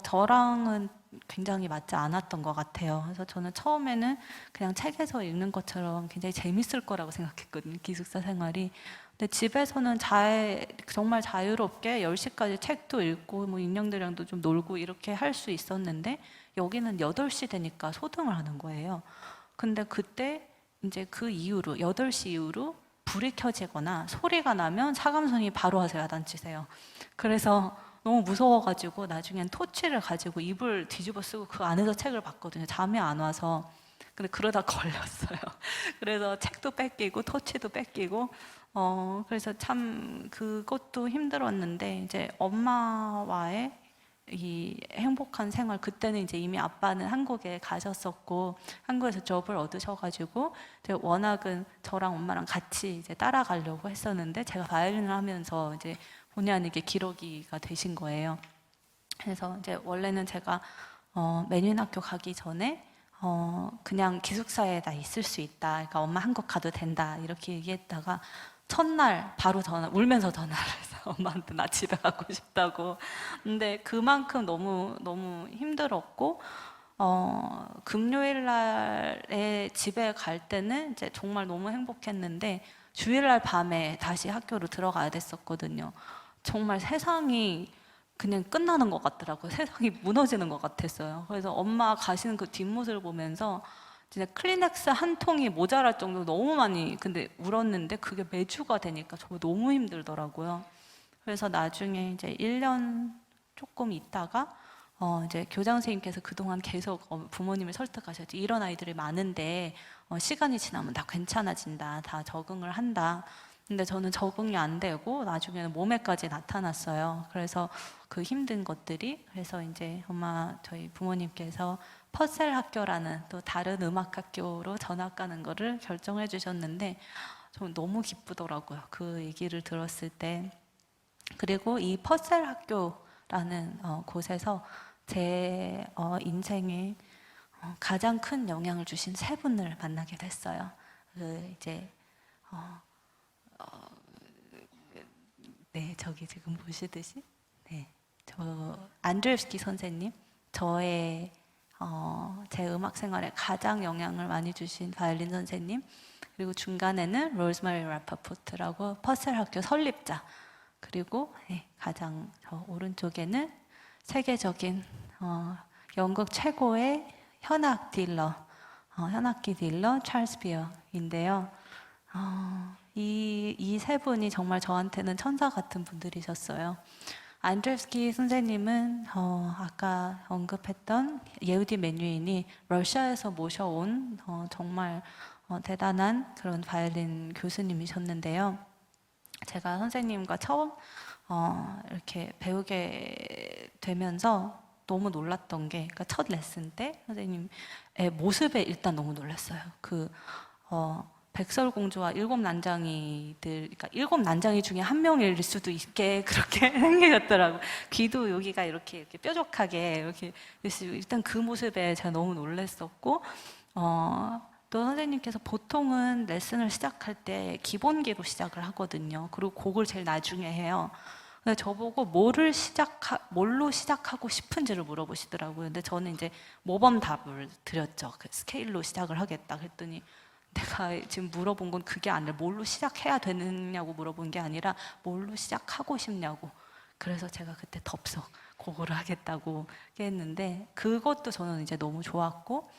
A: 저랑은 굉장히 맞지 않았던 것 같아요. 그래서 저는 처음에는 그냥 책에서 읽는 것처럼 굉장히 재밌을 거라고 생각했거든요. 기숙사 생활이. 근데 집에서는 정말 자유롭게 10시까지 책도 읽고 뭐 인형들이랑도 좀 놀고 이렇게 할 수 있었는데 여기는 8시 되니까 소등을 하는 거예요. 근데 그때 이제 그 이후로 8시 이후로 불이 켜지거나 소리가 나면 사감선이 바로 와서 야단치세요. 그래서 너무 무서워가지고 나중엔 토치를 가지고 이불 뒤집어 쓰고 그 안에서 책을 봤거든요. 잠이 안 와서. 근데 그러다 걸렸어요. 그래서 책도 뺏기고 토치도 뺏기고 그래서 참 그것도 힘들었는데 이제 엄마와의 이 행복한 생활 그때는 이제 이미 아빠는 한국에 가셨었고 한국에서 잡을 얻으셔가지고 이제 워낙은 저랑 엄마랑 같이 이제 따라가려고 했었는데 제가 바이올린을 하면서 이제 본의 아니게 기러기가 되신 거예요. 그래서 이제 원래는 제가 메뉴인 학교 가기 전에 그냥 기숙사에 나 있을 수 있다. 그러니까 엄마 한국 가도 된다. 이렇게 얘기했다가 첫날 바로 울면서 전화를 해서 엄마한테 나 집에 가고 싶다고. 근데 그만큼 너무 힘들었고, 금요일 날에 집에 갈 때는 이제 정말 너무 행복했는데, 주일날 밤에 다시 학교로 들어가야 됐었거든요. 정말 세상이 그냥 끝나는 것 같더라고요. 세상이 무너지는 것 같았어요. 그래서 엄마 가시는 그 뒷모습을 보면서 진짜 클리넥스 한 통이 모자랄 정도로 너무 많이 근데 울었는데, 그게 매주가 되니까 정말 너무 힘들더라고요. 그래서 나중에 이제 1년 조금 있다가 이제 교장 선생님께서 그동안 계속 부모님을 설득하셨지. 이런 아이들이 많은데 시간이 지나면 다 괜찮아진다. 다 적응을 한다. 근데 저는 적응이 안 되고 나중에는 몸에까지 나타났어요. 그래서 그 힘든 것들이, 그래서 이제 저희 부모님께서 퍼셀 학교라는 또 다른 음악 학교로 전학 가는 거를 결정해 주셨는데, 저는 너무 기쁘더라고요. 그 얘기를 들었을 때. 그리고 이 퍼셀 학교라는 곳에서 제 인생에 가장 큰 영향을 주신 세 분을 만나게 됐어요. 이제 네, 저기 지금 보시듯이, 네, 저 안드레ев스키 선생님, 제 음악 생활에 가장 영향을 많이 주신 바이올린 선생님, 그리고 중간에는 로즈마리 라파포트라고 퍼셀 학교 설립자, 그리고 가장 저 오른쪽에는 세계적인 영국 최고의 현악기 딜러 찰스 비어인데요. 이 세 분이 정말 저한테는 천사 같은 분들이셨어요. 안드레ев스키 선생님은 아까 언급했던 예후디 메뉴인이 러시아에서 모셔온 정말 대단한 그런 바이올린 교수님이셨는데요. 제가 선생님과 처음 이렇게 배우게 되면서 너무 놀랐던 게, 그러니까 첫 레슨 때 선생님의 모습에 일단 너무 놀랐어요. 백설공주와 일곱 난장이들, 그러니까 일곱 난장이 중에 한 명일 수도 있게 그렇게 생기셨더라고요. 귀도 여기가 이렇게 뾰족하게 이렇게 일단 그 모습에 제가 너무 놀랐었고, 또 선생님께서 보통은 레슨을 시작할 때 기본기로 시작을 하거든요. 그리고 곡을 제일 나중에 해요. 근데 저보고 뭘로 시작하고 싶은지를 물어보시더라고요. 근데 저는 이제 모범 답을 드렸죠. 그 스케일로 시작을 하겠다. 그랬더니 내가 지금 물어본 건 그게 아니라 뭘로 시작해야 되느냐고 물어본 게 아니라 뭘로 시작하고 싶냐고. 그래서 제가 그때 덥석 그거를 하겠다고 했는데, 그것도 저는 이제 너무 좋았고,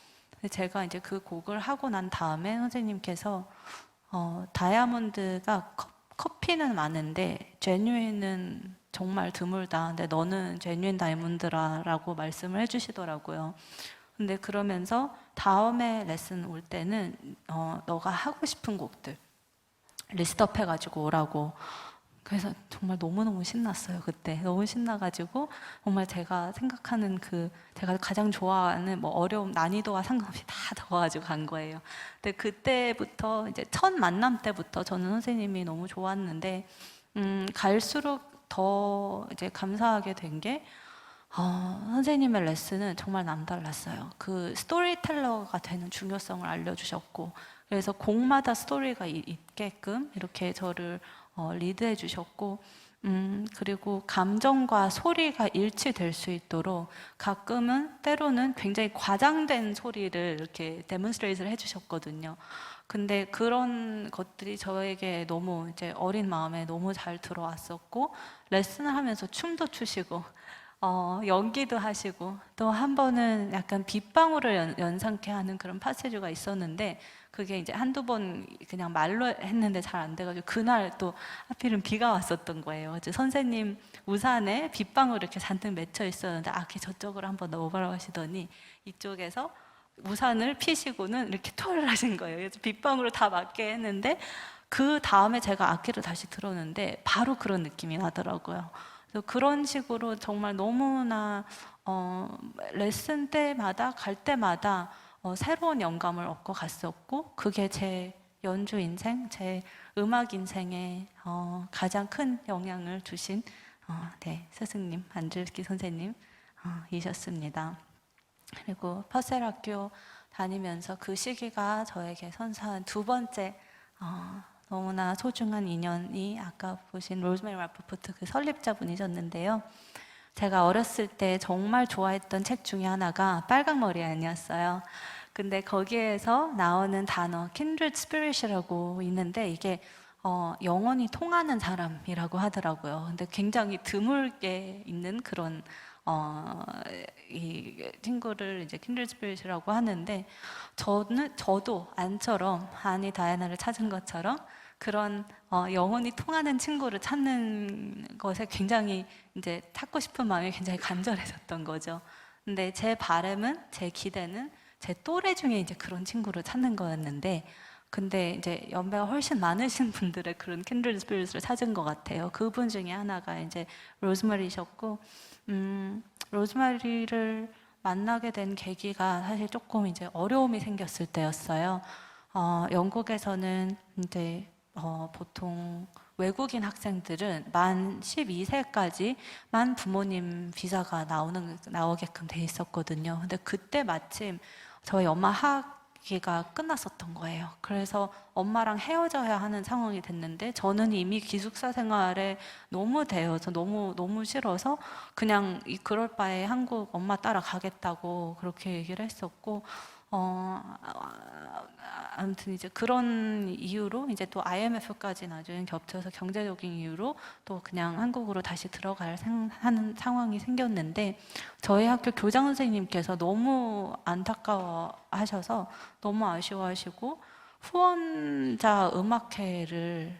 A: 제가 이제 그 곡을 하고 난 다음에 선생님께서 다이아몬드가 커피는 많은데 제뉴인은 정말 드물다. 근데 너는 제뉴인 다이아몬드라라고 말씀을 해주시더라고요. 근데 그러면서 다음에 레슨 올 때는 너가 하고 싶은 곡들 리스트업 해가지고 오라고. 그래서 정말 너무너무 신났어요. 그때 너무 신나가지고 정말 제가 생각하는 제가 가장 좋아하는 어려움 난이도와 상관없이 다 적어가지고 간 거예요. 근데 그때부터 이제 첫 만남 때부터 저는 선생님이 너무 좋았는데, 갈수록 더 이제 감사하게 된 게, 선생님의 레슨은 정말 남달랐어요. 그 스토리텔러가 되는 중요성을 알려주셨고, 그래서 곡마다 스토리가 있게끔 이렇게 저를 리드해 주셨고, 그리고 감정과 소리가 일치될 수 있도록 때로는 굉장히 과장된 소리를 이렇게 데몬스트레이트를 해주셨거든요. 근데 그런 것들이 저에게 너무 이제 어린 마음에 너무 잘 들어왔었고, 레슨을 하면서 춤도 추시고, 연기도 하시고, 또 한 번은 약간 빗방울을 연상케 하는 그런 파세주가 있었는데, 그게 이제 한두 번 그냥 말로 했는데 잘 안 돼가지고, 그날 또 하필은 비가 왔었던 거예요. 이제 선생님 우산에 빗방울 이렇게 잔뜩 맺혀 있었는데, 걔 저쪽으로 한번 넣어보라고 하시더니, 이쪽에서 우산을 피시고는 이렇게 토를 하신 거예요. 그래서 빗방울을 다 맞게 했는데, 그 다음에 제가 악기를 다시 들었는데, 바로 그런 느낌이 나더라고요. 그런 식으로 정말 너무나 레슨 때마다 갈 때마다 새로운 영감을 얻고 갔었고, 그게 제 연주 인생, 제 음악 인생에 가장 큰 영향을 주신 스승님 안드레ев스키 선생님 이셨습니다. 그리고 퍼셀 학교 다니면서 그 시기가 저에게 선사한 두 번째 너무나 소중한 인연이 아까 보신 로즈메리 라프포트 그 설립자분이셨는데요. 제가 어렸을 때 정말 좋아했던 책 중에 하나가 빨강머리 아니었어요. 근데 거기에서 나오는 단어 kindred spirit이라고 있는데 이게 영원히 통하는 사람이라고 하더라고요. 근데 굉장히 드물게 있는 그런 이 친구를 이제 kindred spirit이라고 하는데 저도 안처럼 아니 다이아나를 찾은 것처럼 그런 영혼이 통하는 친구를 찾는 것에 굉장히 이제 찾고 싶은 마음이 굉장히 간절해졌던 거죠. 근데 제 바람은, 제 기대는 제 또래 중에 이제 그런 친구를 찾는 거였는데, 근데 이제 연배가 훨씬 많으신 분들의 그런 킨드리드 스피릿을 찾은 것 같아요. 그분 중에 하나가 이제 로즈마리셨고, 로즈마리를 만나게 된 계기가 사실 조금 이제 어려움이 생겼을 때였어요. 영국에서는 이제 보통 외국인 학생들은 만 12세까지만 부모님 비자가 나오게끔 돼 있었거든요. 근데 그때 마침 저희 엄마 학기가 끝났었던 거예요. 그래서 엄마랑 헤어져야 하는 상황이 됐는데 저는 이미 기숙사 생활에 너무 되어서 너무 싫어서 그냥 그럴 바에 한국 엄마 따라 가겠다고 그렇게 얘기를 했었고 아무튼 이제 그런 이유로 이제 또 IMF까지 나중에 겹쳐서 경제적인 이유로 또 그냥 한국으로 다시 하는 상황이 생겼는데 저희 학교 교장 선생님께서 너무 안타까워 하셔서 너무 아쉬워하시고 후원자 음악회를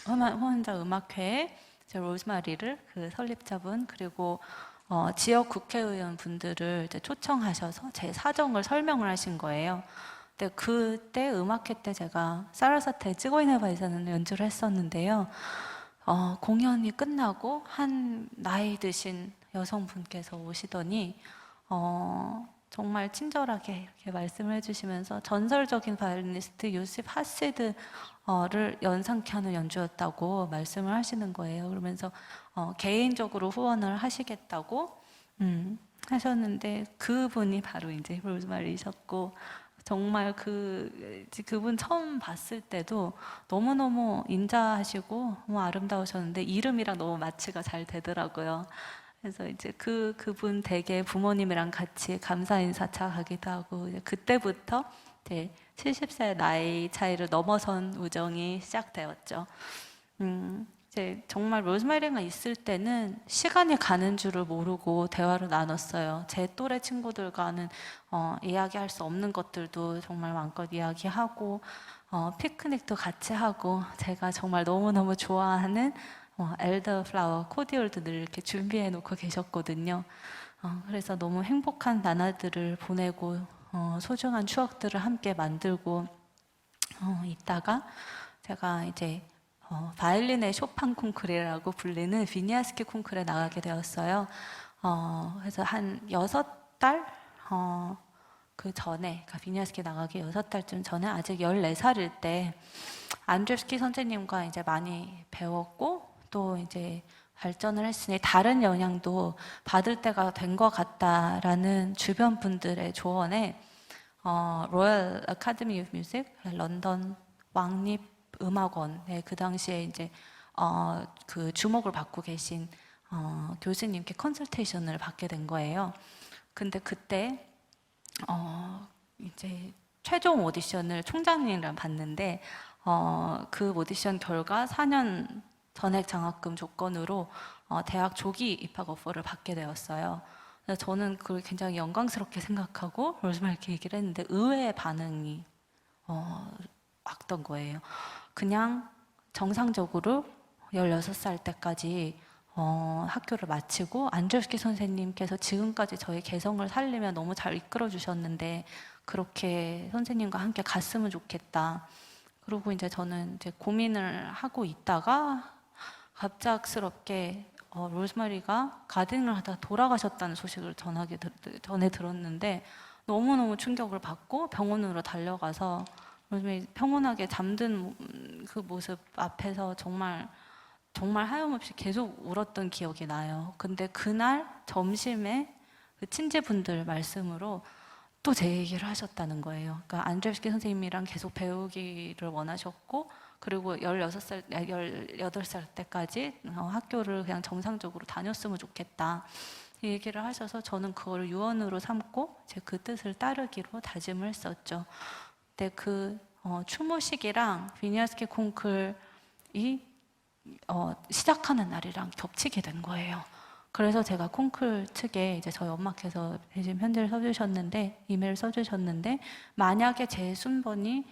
A: 후원자 음악회에 이제 로즈마리를 그 설립자분 그리고 지역 국회의원 분들을 이제 초청하셔서 제 사정을 설명을 하신 거예요. 근데 그때 음악회 때 제가 사라사테 찌고이네바에서는 연주를 했었는데요. 공연이 끝나고 한 나이 드신 여성분께서 오시더니 정말 친절하게 이렇게 말씀을 해주시면서 전설적인 바이올리니스트 요셉 하시드를 연상케 하는 연주였다고 말씀을 하시는 거예요. 그러면서 개인적으로 후원을 하시겠다고 하셨는데 그분이 바로 이제 로즈마리이셨고 정말 그분 처음 봤을 때도 너무너무 인자하시고 너무 아름다우셨는데 이름이랑 너무 마치가 잘 되더라고요. 그래서 이제 그분 댁에 부모님이랑 같이 감사 인사차 가기도 하고 이제 그때부터 이제 70세 나이 차이를 넘어선 우정이 시작되었죠. 이제 정말 로즈마리가 있을 때는 시간이 가는 줄을 모르고 대화를 나눴어요. 제 또래 친구들과는 이야기할 수 없는 것들도 정말 마음껏 이야기하고 피크닉도 같이 하고 제가 정말 너무너무 좋아하는 엘더플라워 코디올도 늘 이렇게 준비해 놓고 계셨거든요. 그래서 너무 행복한 나날들을 보내고 소중한 추억들을 함께 만들고 있다가 제가 이제 바이올린의 쇼판 콩쿠르라고 불리는 비니아스키 콩쿠르에 나가게 되었어요. 그래서 한 6달 그 전에, 그러니까 비니아스키 나가기 6달쯤 전에 아직 14살일 때 안드레스키 선생님과 이제 많이 배웠고 또 이제 발전을 했으니 다른 영향도 받을 때가 된 것 같다라는 주변 분들의 조언에 로열 아카데미 오브 뮤직 런던 왕립 음악원에 그 당시에 이제 그 주목을 받고 계신 교수님께 컨설테이션을 받게 된 거예요. 근데 그때 이제 최종 오디션을 총장님이랑 봤는데 그 오디션 결과 4년 전액 장학금 조건으로 대학 조기 입학 오퍼를 받게 되었어요. 그래서 저는 그걸 굉장히 영광스럽게 생각하고 로즈마리께 얘기를 했는데 의외의 반응이 왔던 거예요. 그냥 정상적으로 16살 때까지 학교를 마치고 안드레스키 선생님께서 지금까지 저의 개성을 살리며 너무 잘 이끌어 주셨는데 그렇게 선생님과 함께 갔으면 좋겠다. 그리고 이제 저는 이제 고민을 하고 있다가 갑작스럽게 로즈마리가 가든을 하다가 돌아가셨다는 소식을 전해 들었는데 너무너무 충격을 받고 병원으로 달려가서 로즈마리 평온하게 잠든 그 모습 앞에서 정말 하염없이 계속 울었던 기억이 나요. 근데 그날 점심에 그 친지분들 말씀으로 또 제 얘기를 하셨다는 거예요. 그러니까 안드레ев스키 선생님이랑 계속 배우기를 원하셨고, 그리고 18살 때까지 학교를 그냥 정상적으로 다녔으면 좋겠다. 이 얘기를 하셔서 저는 그걸 유언으로 삼고 제 그 뜻을 따르기로 다짐을 했었죠. 근데 그 추모식이랑 비니아스키 콩쿨이 시작하는 날이랑 겹치게 된 거예요. 그래서 제가 콩쿨 측에 이제 저희 엄마께서 지금 편지를 써주셨는데, 이메일 써주셨는데, 만약에 제 순번이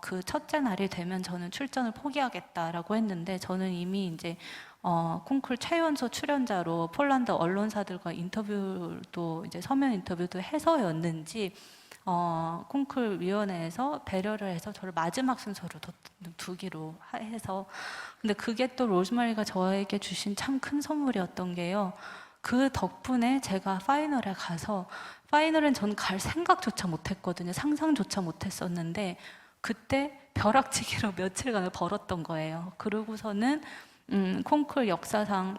A: 그 첫째 날이 되면 저는 출전을 포기하겠다라고 했는데, 저는 이미 이제 콩쿨 최연소 출연자로 폴란드 언론사들과 인터뷰도 이제 서면 인터뷰도 해서였는지 콩쿨 위원회에서 배려를 해서 저를 마지막 순서로 두기로 해서, 근데 그게 또 로즈마리가 저에게 주신 참 큰 선물이었던 게요, 그 덕분에 제가 파이널에 가서, 파이널엔 전 갈 생각조차 못했거든요. 상상조차 못했었는데 그때 벼락치기로 며칠간을 벌었던 거예요. 그러고서는 콩쿨 역사상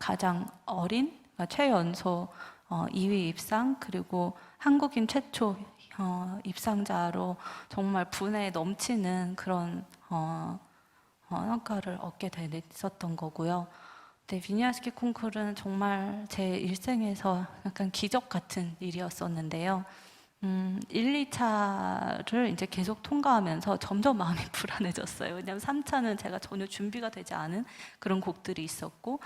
A: 가장 어린, 그러니까 최연소 2위 입상, 그리고 한국인 최초 입상자로 정말 분에 넘치는 그런 성과를 얻게 됐었던 거고요. 근데 비니아스키 콩쿨은 정말 제 일생에서 약간 기적 같은 일이었었는데요. 1, 2차를 이제 계속 통과하면서 점점 마음이 불안해졌어요. 왜냐하면 3차는 제가 전혀 준비가 되지 않은 그런 곡들이 있었고,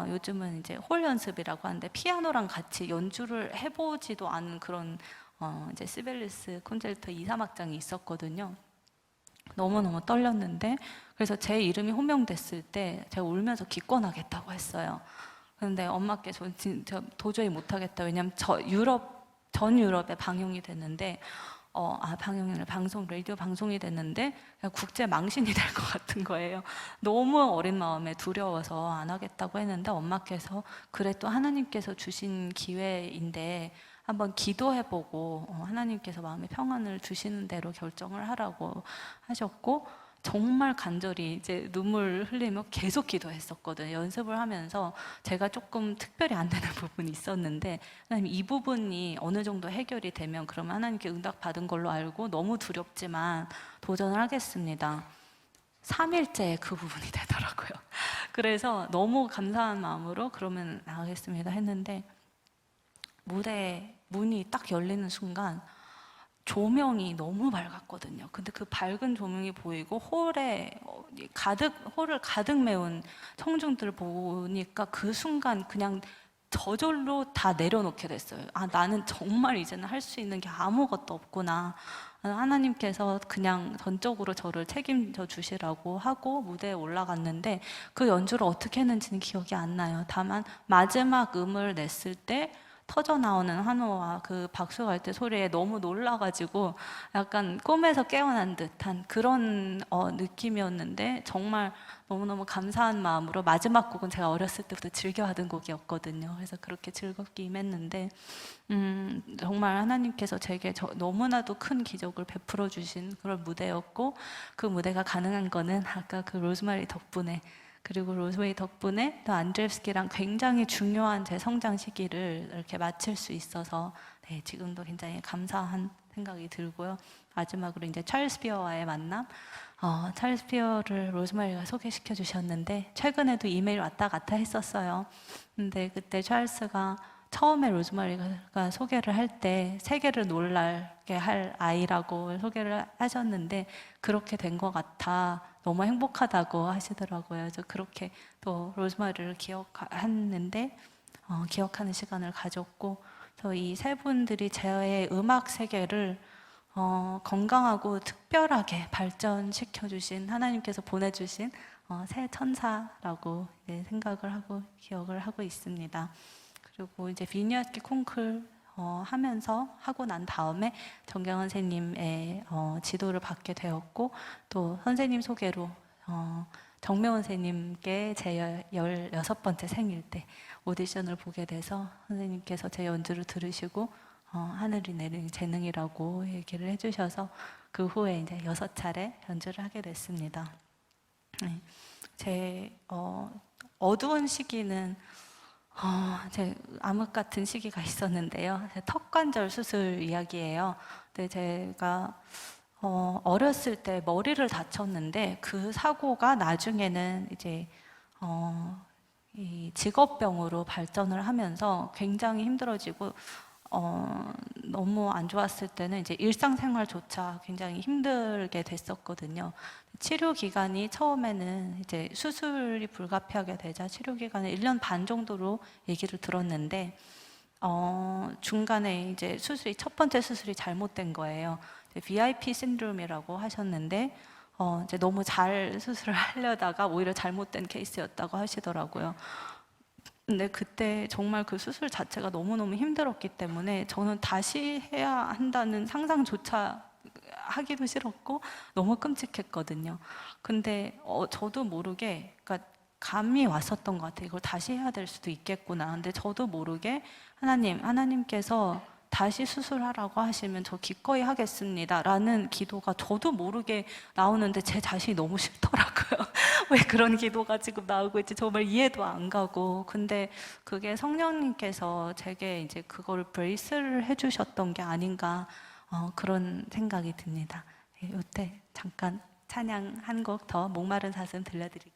A: 요즘은 이제 홀 연습이라고 하는데 피아노랑 같이 연주를 해보지도 않은 그런 이제 시벨리스 콘체르토 2, 3악장이 있었거든요. 너무너무 떨렸는데, 그래서 제 이름이 호명됐을 때 제가 울면서 기권하겠다고 했어요. 그런데 엄마께서 진짜 도저히 못하겠다. 왜냐면 전 유럽에 방영이 됐는데, 라디오 방송이 됐는데 국제 망신이 될 것 같은 거예요. 너무 어린 마음에 두려워서 안 하겠다고 했는데, 엄마께서 그래 또 하나님께서 주신 기회인데 한번 기도해보고 하나님께서 마음의 평안을 주시는 대로 결정을 하라고 하셨고, 정말 간절히 이제 눈물 흘리며 계속 기도했었거든요. 연습을 하면서 제가 조금 특별히 안 되는 부분이 있었는데, 하나님 이 부분이 어느 정도 해결이 되면 그러면 하나님께 응답 받은 걸로 알고 너무 두렵지만 도전을 하겠습니다. 3일째 그 부분이 되더라고요. 그래서 너무 감사한 마음으로 그러면 나가겠습니다 했는데, 무대 문이 딱 열리는 순간 조명이 너무 밝았거든요. 근데 그 밝은 조명이 보이고 홀을 가득 메운 청중들을 보니까 그 순간 그냥 저절로 다 내려놓게 됐어요. 아, 나는 정말 이제는 할 수 있는 게 아무것도 없구나. 하나님께서 그냥 전적으로 저를 책임져 주시라고 하고 무대에 올라갔는데, 그 연주를 어떻게 했는지는 기억이 안 나요. 다만 마지막 음을 냈을 때 터져 나오는 한호와 그 박수 갈 때 소리에 너무 놀라가지고 약간 꿈에서 깨어난 듯한 그런 느낌이었는데, 정말 너무너무 감사한 마음으로, 마지막 곡은 제가 어렸을 때부터 즐겨 하던 곡이었거든요. 그래서 그렇게 즐겁게 임했는데, 정말 하나님께서 제게 너무나도 큰 기적을 베풀어 주신 그런 무대였고, 그 무대가 가능한 거는 아까 그 로즈마리 덕분에, 그리고 로즈메이 덕분에 또 안드레ев스키랑 굉장히 중요한 제 성장 시기를 이렇게 마칠 수 있어서, 네, 지금도 굉장히 감사한 생각이 들고요. 마지막으로 이제 찰스 피어와의 만남, 찰스 피어를 로즈마리가 소개시켜 주셨는데, 최근에도 이메일 왔다 갔다 했었어요. 근데 그때 찰스가 처음에 로즈마리가 소개를 할 때 세계를 놀라게 할 아이라고 소개를 하셨는데, 그렇게 된 것 같아 너무 행복하다고 하시더라고요. 그래서 그렇게 또 로즈마리를 기억했는데, 기억하는 시간을 가졌고, 저 이 세 분들이 제 음악 세계를 건강하고 특별하게 발전시켜 주신, 하나님께서 보내주신 새 천사라고 생각을 하고 기억을 하고 있습니다. 그리고 이제 비니아스키 콩쿨 하면서 하고 난 다음에 정경원 선생님의 지도를 받게 되었고, 또 선생님 소개로 정명원 선생님께 제 16번째 생일 때 오디션을 보게 돼서 선생님께서 제 연주를 들으시고 하늘이 내린 재능이라고 얘기를 해주셔서 그 후에 이제 6차례 연주를 하게 됐습니다. 네. 제 어두운 시기는 제 암흑 같은 시기가 있었는데요. 제 턱관절 수술 이야기예요. 근데 제가 어렸을 때 머리를 다쳤는데 그 사고가 나중에는 이제 이 직업병으로 발전을 하면서 굉장히 힘들어지고 너무 안 좋았을 때는 이제 일상생활조차 굉장히 힘들게 됐었거든요. 치료 기간이 처음에는 이제 수술이 불가피하게 되자 치료 기간을 1년 반 정도로 얘기를 들었는데 중간에 이제 첫 번째 수술이 잘못된 거예요. VIP 신드롬이라고 하셨는데 이제 너무 잘 수술을 하려다가 오히려 잘못된 케이스였다고 하시더라고요. 근데 그때 정말 그 수술 자체가 너무너무 힘들었기 때문에 저는 다시 해야 한다는 상상조차 하기도 싫었고 너무 끔찍했거든요. 근데 저도 모르게, 그러니까 감이 왔었던 것 같아요. 이걸 다시 해야 될 수도 있겠구나. 근데 저도 모르게 하나님께서 다시 수술하라고 하시면 저 기꺼이 하겠습니다 라는 기도가 저도 모르게 나오는데 제 자신이 너무 싫더라고요. 왜 그런 기도가 지금 나오고 있지 정말 이해도 안 가고. 근데 그게 성령님께서 제게 이제 그거를 브레이스를 해주셨던 게 아닌가 그런 생각이 듭니다. 이때 잠깐 찬양 한 곡 더 목마른 사슴 들려드릴게요.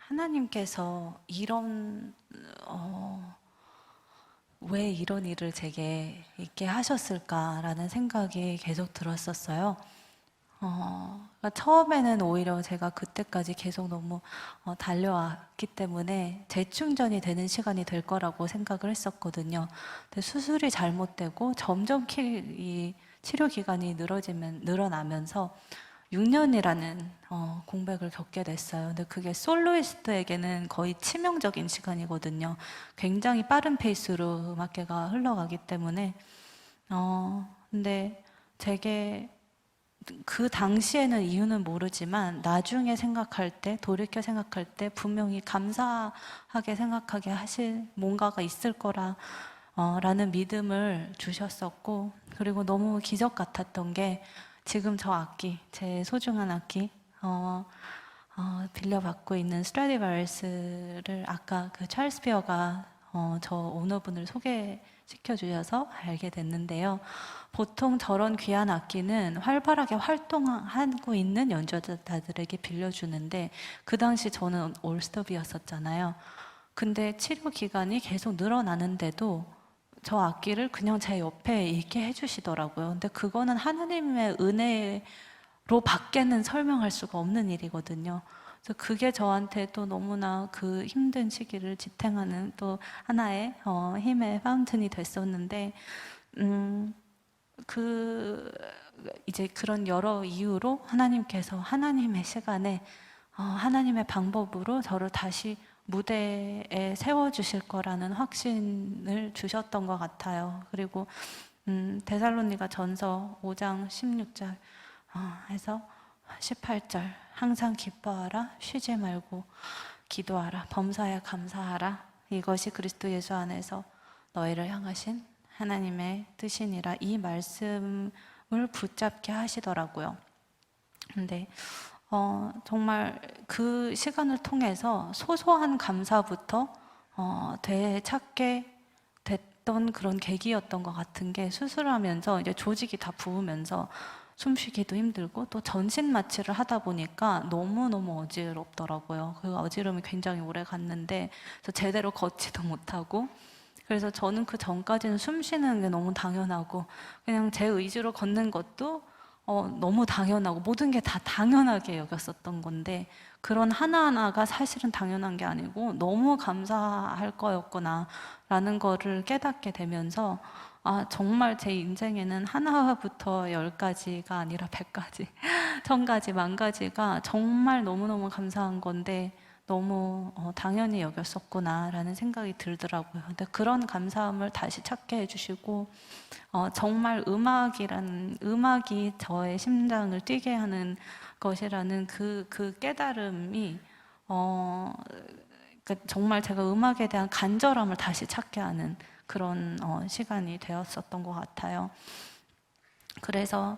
A: 하나님께서 왜 이런 일을 제게 있게 하셨을까라는 생각이 계속 들었었어요. 그러니까 처음에는 오히려 제가 그때까지 계속 너무 달려왔기 때문에 재충전이 되는 시간이 될 거라고 생각을 했었거든요. 근데 수술이 잘못되고 점점 이 치료 기간이 늘어나면서 6년이라는 공백을 겪게 됐어요. 근데 그게 솔로이스트에게는 거의 치명적인 시간이거든요. 굉장히 빠른 페이스로 음악계가 흘러가기 때문에 근데 제게 그 당시에는 이유는 모르지만 나중에 생각할 때, 돌이켜 생각할 때 분명히 감사하게 생각하게 하실 뭔가가 있을 거라 라는 믿음을 주셨었고, 그리고 너무 기적 같았던 게 지금 저 악기, 제 소중한 악기 빌려받고 있는 스트라디바리스를 아까 그 찰스 피어가 저 오너분을 소개시켜 주셔서 알게 됐는데요. 보통 저런 귀한 악기는 활발하게 활동하고 있는 연주자들에게 빌려주는데 그 당시 저는 올스톱이었었잖아요. 근데 치료 기간이 계속 늘어나는데도 저 악기를 그냥 제 옆에 있게 해주시더라고요. 근데 그거는 하나님의 은혜로 밖에는 설명할 수가 없는 일이거든요. 그래서 그게 저한테 또 너무나 그 힘든 시기를 지탱하는 또 하나의 힘의 파운틴이 됐었는데, 이제 그런 여러 이유로 하나님께서 하나님의 시간에 하나님의 방법으로 저를 다시 무대에 세워주실 거라는 확신을 주셨던 것 같아요. 그리고 데살로니가 전서 5장 16절 해서 18절 항상 기뻐하라 쉬지 말고 기도하라 범사에 감사하라 이것이 그리스도 예수 안에서 너희를 향하신 하나님의 뜻이니라 이 말씀을 붙잡게 하시더라고요. 근데 정말 그 시간을 통해서 소소한 감사부터 되찾게 됐던 그런 계기였던 것 같은 게 수술하면서 이제 조직이 다 부으면서 숨쉬기도 힘들고 또 전신 마취를 하다 보니까 너무너무 어지럽더라고요. 그 어지럼이 굉장히 오래 갔는데 그래서 제대로 걷지도 못하고 그래서 저는 그 전까지는 숨 쉬는 게 너무 당연하고 그냥 제 의지로 걷는 것도 너무 당연하고 모든 게 다 당연하게 여겼었던 건데 그런 하나하나가 사실은 당연한 게 아니고 너무 감사할 거였구나 라는 거를 깨닫게 되면서 정말 제 인생에는 하나부터 10가지가 아니라 100가지, 1000가지, 10,000가지가 정말 너무너무 감사한 건데 너무 당연히 여겼었구나 라는 생각이 들더라고요. 근데 그런 감사함을 다시 찾게 해주시고 정말 음악이 저의 심장을 뛰게 하는 것이라는 그 깨달음이 그러니까 정말 제가 음악에 대한 간절함을 다시 찾게 하는 그런 시간이 되었었던 것 같아요. 그래서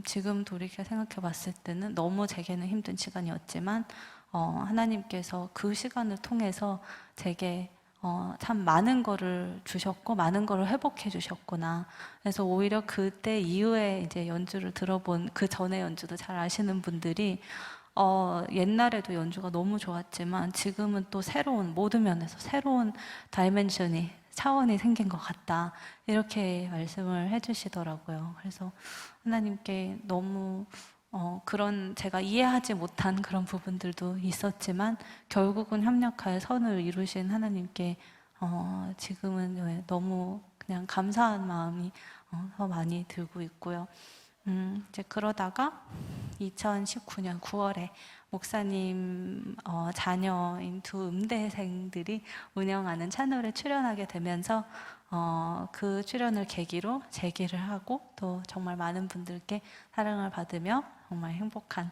A: 지금 돌이켜 생각해 봤을 때는 너무 제게는 힘든 시간이었지만 하나님께서 그 시간을 통해서 제게 참 많은 거를 주셨고 많은 거를 회복해 주셨구나. 그래서 오히려 그때 이후에 이제 연주를 들어본 그 전에 연주도 잘 아시는 분들이 옛날에도 연주가 너무 좋았지만 지금은 또 새로운 모든 면에서 새로운 다이멘션이 차원이 생긴 것 같다 이렇게 말씀을 해주시더라고요. 그래서 하나님께 너무 그런 제가 이해하지 못한 그런 부분들도 있었지만 결국은 협력하여 선을 이루신 하나님께 지금은 너무 그냥 감사한 마음이 더 많이 들고 있고요. 이제 그러다가 2019년 9월에 목사님 자녀인 두 음대생들이 운영하는 채널에 출연하게 되면서 그 출연을 계기로 재기를 하고 또 정말 많은 분들께 사랑을 받으며 정말 행복한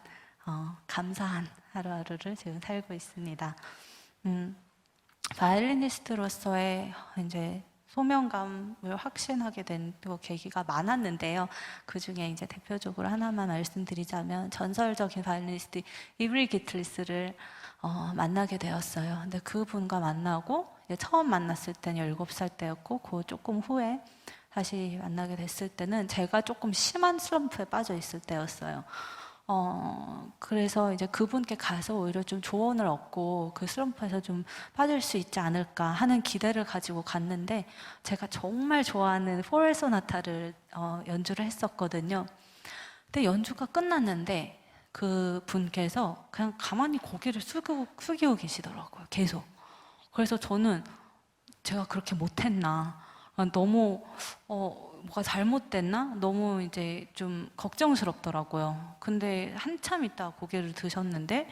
A: 감사한 하루하루를 지금 살고 있습니다. 바이올리니스트로서의 이제 소명감을 확신하게 된 또 계기가 많았는데요. 그 중에 이제 대표적으로 하나만 말씀드리자면 전설적인 바이올리니스트 이브리 기틀리스를 만나게 되었어요. 근데 그분과 만나고 처음 만났을 때는 17살 때였고 그 조금 후에 다시 만나게 됐을 때는 제가 조금 심한 슬럼프에 빠져 있을 때였어요. 그래서 이제 그분께 가서 오히려 좀 조언을 얻고 그 슬럼프에서 좀 빠질 수 있지 않을까 하는 기대를 가지고 갔는데 제가 정말 좋아하는 포렐 소나타를 연주를 했었거든요. 근데 연주가 끝났는데 그 분께서 그냥 가만히 고개를 숙이고 계시더라고요. 계속. 그래서 저는 제가 그렇게 못했나 너무 뭐가 잘못됐나? 너무 이제 좀 걱정스럽더라고요. 근데 한참 있다 고개를 드셨는데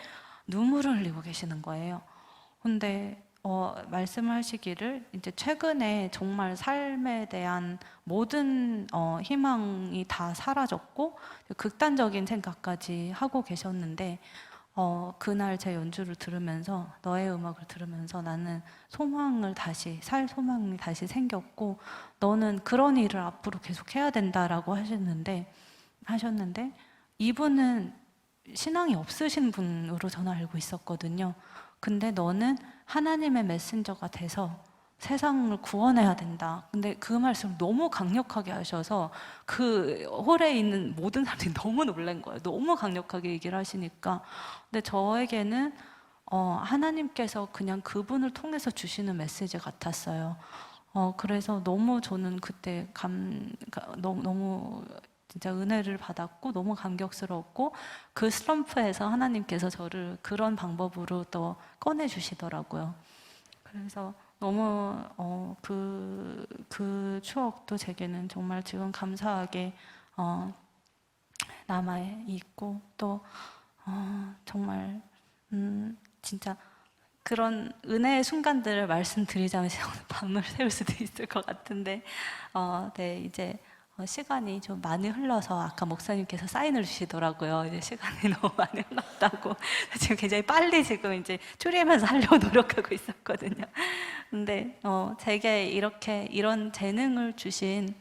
A: 눈물을 흘리고 계시는 거예요. 근데 말씀을 하시기를 이제 최근에 정말 삶에 대한 모든 희망이 다 사라졌고 극단적인 생각까지 하고 계셨는데 그날 제 연주를 들으면서 너의 음악을 들으면서 나는 소망을 다시 살 소망이 다시 생겼고 너는 그런 일을 앞으로 계속 해야 된다라고 하셨는데 이분은 신앙이 없으신 분으로 저는 알고 있었거든요. 근데 너는 하나님의 메신저가 돼서 세상을 구원해야 된다. 근데 그 말씀을 너무 강력하게 하셔서 그 홀에 있는 모든 사람들이 너무 놀란 거예요. 너무 강력하게 얘기를 하시니까. 근데 저에게는 하나님께서 그냥 그분을 통해서 주시는 메시지 같았어요. 그래서 너무 저는 그때 너무 진짜 은혜를 받았고 너무 감격스러웠고 그 슬럼프에서 하나님께서 저를 그런 방법으로 또 꺼내주시더라고요. 그래서 너무 그 추억도 제게는 정말 지금 감사하게 남아 있고 또 정말 진짜 그런 은혜의 순간들을 말씀드리자면 밤을 새울 수도 있을 것 같은데 네 이제 시간이 좀 많이 흘러서 아까 목사님께서 사인을 주시더라고요. 이제 시간이 너무 많이 흘렀다고 지금 굉장히 빨리 지금 이제 추리하면서 하려고 노력하고 있었거든요. 근데 제게 이런 재능을 주신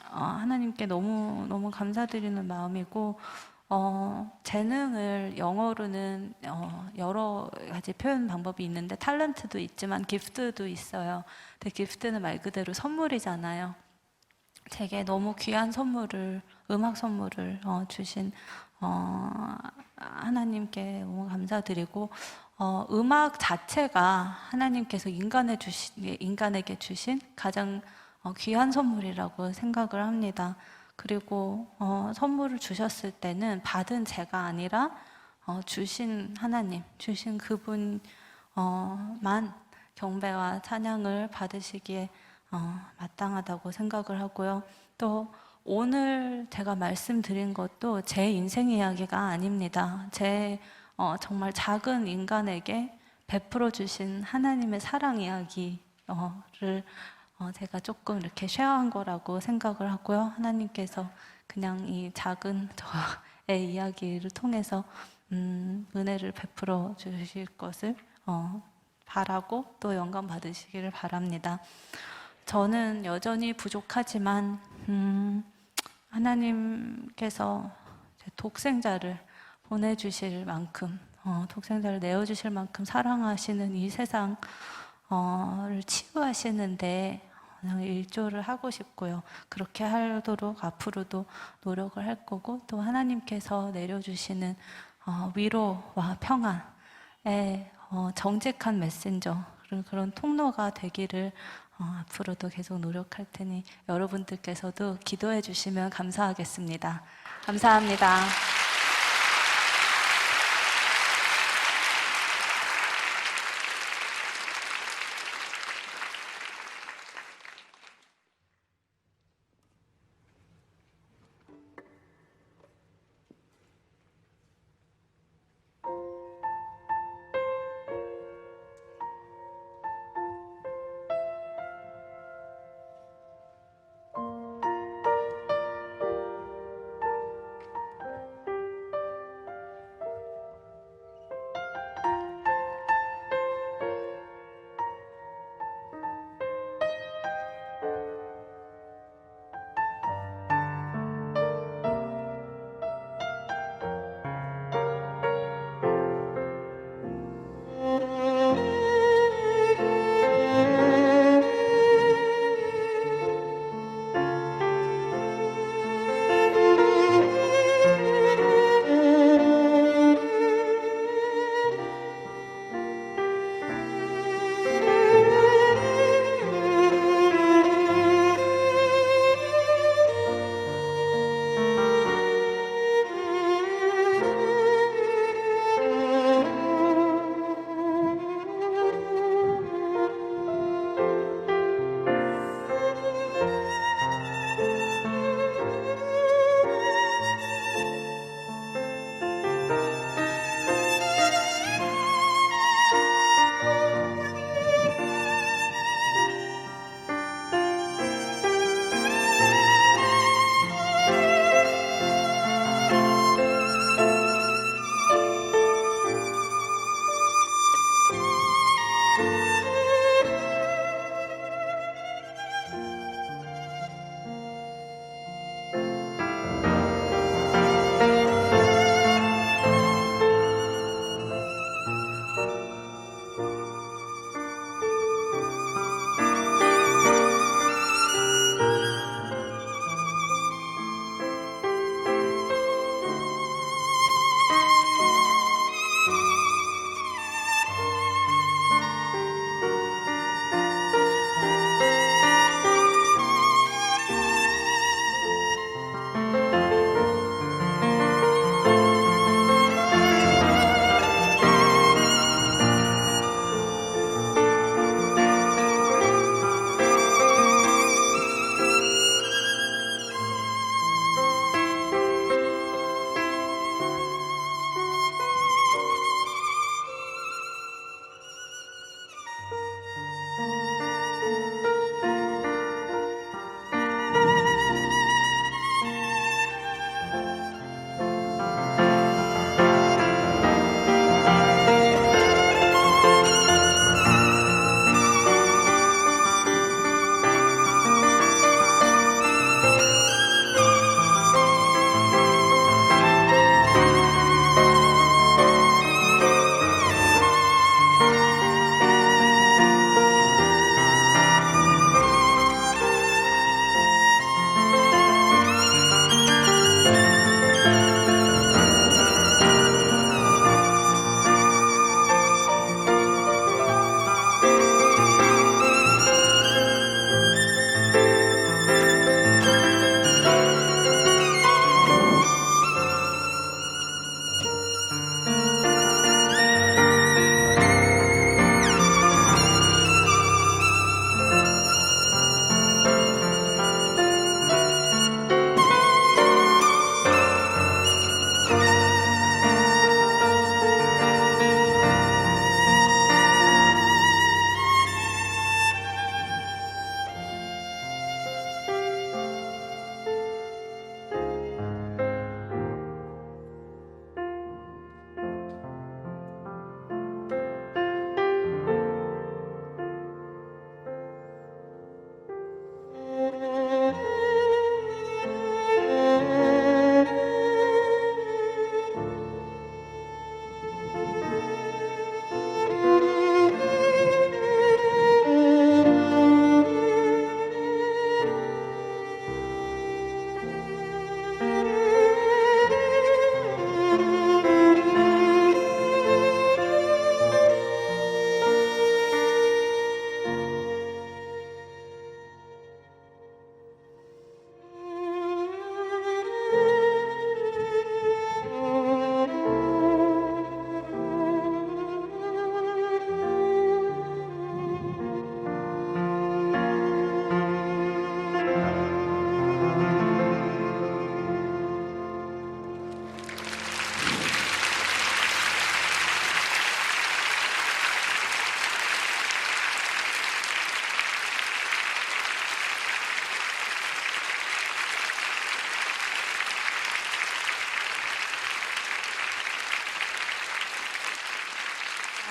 A: 하나님께 너무 너무 감사드리는 마음이고 재능을 영어로는 여러 가지 표현 방법이 있는데 탤런트도 있지만 기프트도 있어요. 근데 기프트는 말 그대로 선물이잖아요. 제게 너무 귀한 선물을 음악 선물을 주신 하나님께 너무 감사드리고 음악 자체가 하나님께서 인간에게 주신 가장 귀한 선물이라고 생각을 합니다. 그리고 선물을 주셨을 때는 받은 제가 아니라 주신 하나님, 주신 그분만 경배와 찬양을 받으시기에 마땅하다고 생각을 하고요. 또 오늘 제가 말씀드린 것도 제 인생 이야기가 아닙니다. 제 정말 작은 인간에게 베풀어 주신 하나님의 사랑 이야기를 제가 조금 이렇게 쉐어한 거라고 생각을 하고요. 하나님께서 그냥 이 작은 저의 이야기를 통해서 은혜를 베풀어 주실 것을 바라고 또 영광 받으시기를 바랍니다. 저는 여전히 부족하지만 하나님께서 독생자를 보내주실 만큼 독생자를 내어주실 만큼 사랑하시는 이 세상을 치유하시는데 일조를 하고 싶고요. 그렇게 하도록 앞으로도 노력을 할 거고 또 하나님께서 내려주시는 위로와 평안의 정직한 메신저 그런 통로가 되기를 앞으로도 계속 노력할 테니 여러분들께서도 기도해 주시면 감사하겠습니다. 감사합니다.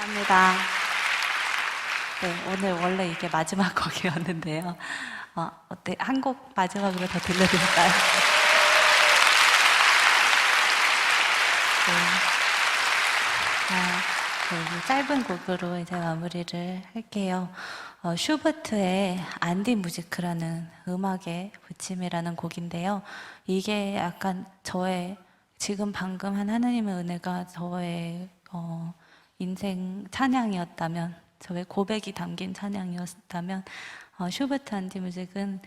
A: 감사합니다. 네, 오늘 원래 이게 마지막 곡이었는데요. 어때? 한 곡 마지막으로 더 들려드릴까요? 네, 짧은 곡으로 이제 마무리를 할게요. 슈버트의 안디 무지크라는 음악의 부침이라는 곡인데요. 이게 약간 저의 지금 방금 한 하나님의 은혜가 저의 인생 찬양이었다면, 저의 고백이 담긴 찬양이었다면, 슈버트 안디 뮤직은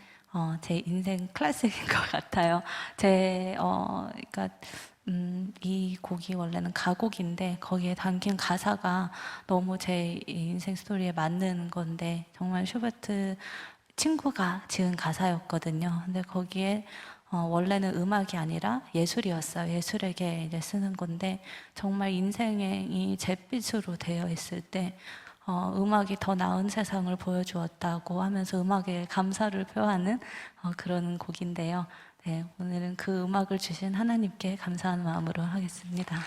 A: 제 인생 클래식인 것 같아요. 그러니까 이 곡이 원래는 가곡인데 거기에 담긴 가사가 너무 제 인생 스토리에 맞는 건데, 정말 슈베트 친구가 지은 가사였거든요. 근데 거기에 원래는 음악이 아니라 예술이었어요. 예술에게 이제 쓰는 건데, 정말 인생의 이 잿빛으로 되어 있을 때 음악이 더 나은 세상을 보여주었다고 하면서 음악에 감사를 표하는 그런 곡인데요. 네, 오늘은 그 음악을 주신 하나님께 감사하는 마음으로 하겠습니다.